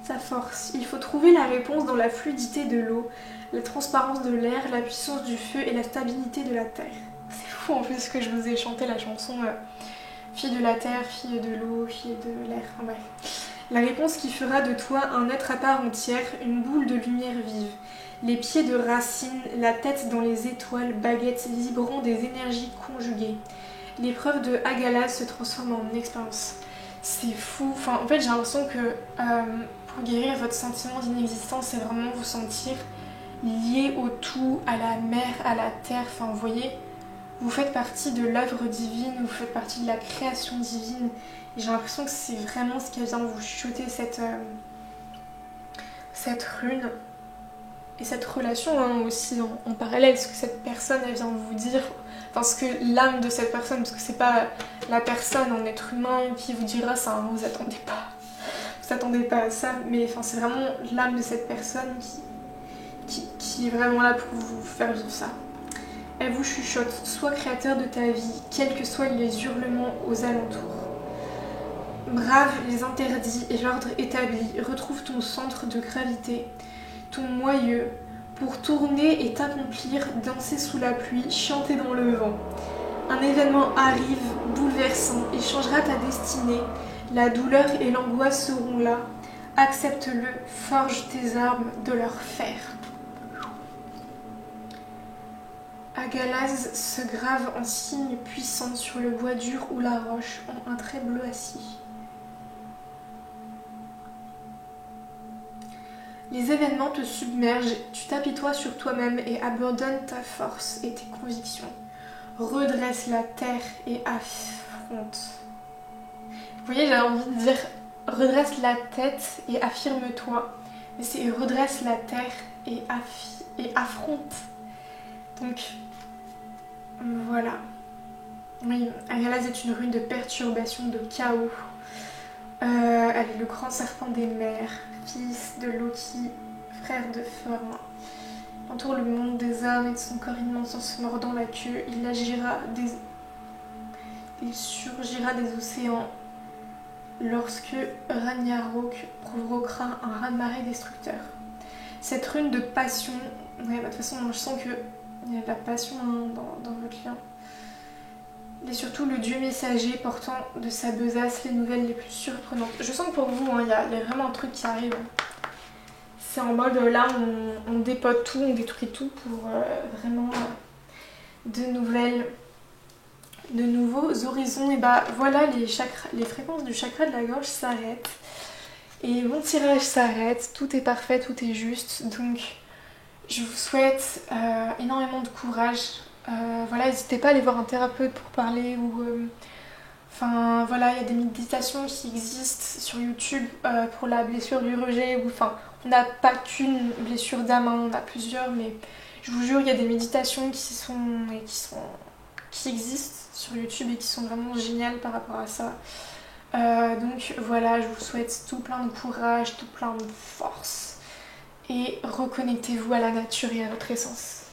sa force. Il faut trouver la réponse dans la fluidité de l'eau, la transparence de l'air, la puissance du feu et la stabilité de la terre. C'est fou en plus que je vous ai chanté la chanson fille de la terre, fille de l'eau, fille de l'air, enfin bref. La réponse qui fera de toi un être à part entière, une boule de lumière vive. Les pieds de racine, la tête dans les étoiles, baguettes vibrant des énergies conjuguées. L'épreuve de Agalaz se transforme en expérience. C'est fou, enfin en fait j'ai l'impression que pour guérir votre sentiment d'inexistence, c'est vraiment vous sentir lié au tout, à la mer, à la terre, enfin vous voyez, vous faites partie de l'œuvre divine, vous faites partie de la création divine. Et j'ai l'impression que c'est vraiment ce qui vient vous chuter cette rune. Et cette relation aussi en parallèle, ce que cette personne elle vient vous dire, enfin ce que l'âme de cette personne, parce que c'est pas la personne en être humain qui vous dira ça, hein, vous attendez pas à ça, mais enfin c'est vraiment l'âme de cette personne qui est vraiment là pour vous faire vivre ça. Elle vous chuchote, sois créateur de ta vie, quels que soient les hurlements aux alentours. Brave les interdits et l'ordre établi, retrouve ton centre de gravité, ton moyeu, pour tourner et t'accomplir, danser sous la pluie, chanter dans le vent. Un événement arrive, bouleversant, et changera ta destinée. La douleur et l'angoisse seront là. Accepte-le, forge tes armes de leur fer. Agalaz se grave en signe puissant sur le bois dur ou la roche en un trait bleu assis. Les événements te submergent, tu t'apitoies sur toi-même et abandonnes ta force et tes convictions. Redresse la terre et affronte. Vous voyez, j'avais envie de dire redresse la tête et affirme-toi. Mais c'est redresse la terre et affronte. Donc, voilà. Oui, Agalaz est une rune de perturbation, de chaos. Elle est le grand serpent des mers, fils de Loki, frère de Thor. Il entoure le monde des âmes et de son corps immense en se mordant la queue. Il surgira des océans lorsque Ragnarok provoquera un raz-de-marée destructeur. Cette rune de passion, ouais, de toute façon, je sens qu'il y a de la passion dans votre lien. Il est surtout le dieu messager portant de sa besace les nouvelles les plus surprenantes. Je sens que pour vous, il y a vraiment un truc qui arrive. C'est en mode là, on dépote tout, on détruit tout pour vraiment de nouvelles, de nouveaux horizons. Et bah voilà, les fréquences du chakra de la gorge s'arrêtent. Et mon tirage s'arrête, tout est parfait, tout est juste. Donc je vous souhaite énormément de courage. Voilà, n'hésitez pas à aller voir un thérapeute pour parler ou enfin voilà, il y a des méditations qui existent sur YouTube pour la blessure du rejet ou enfin on n'a pas qu'une blessure d'âme, hein, on a plusieurs, mais je vous jure il y a des méditations qui existent sur YouTube et qui sont vraiment géniales par rapport à ça. Donc voilà, je vous souhaite tout plein de courage, tout plein de force et reconnectez-vous à la nature et à votre essence.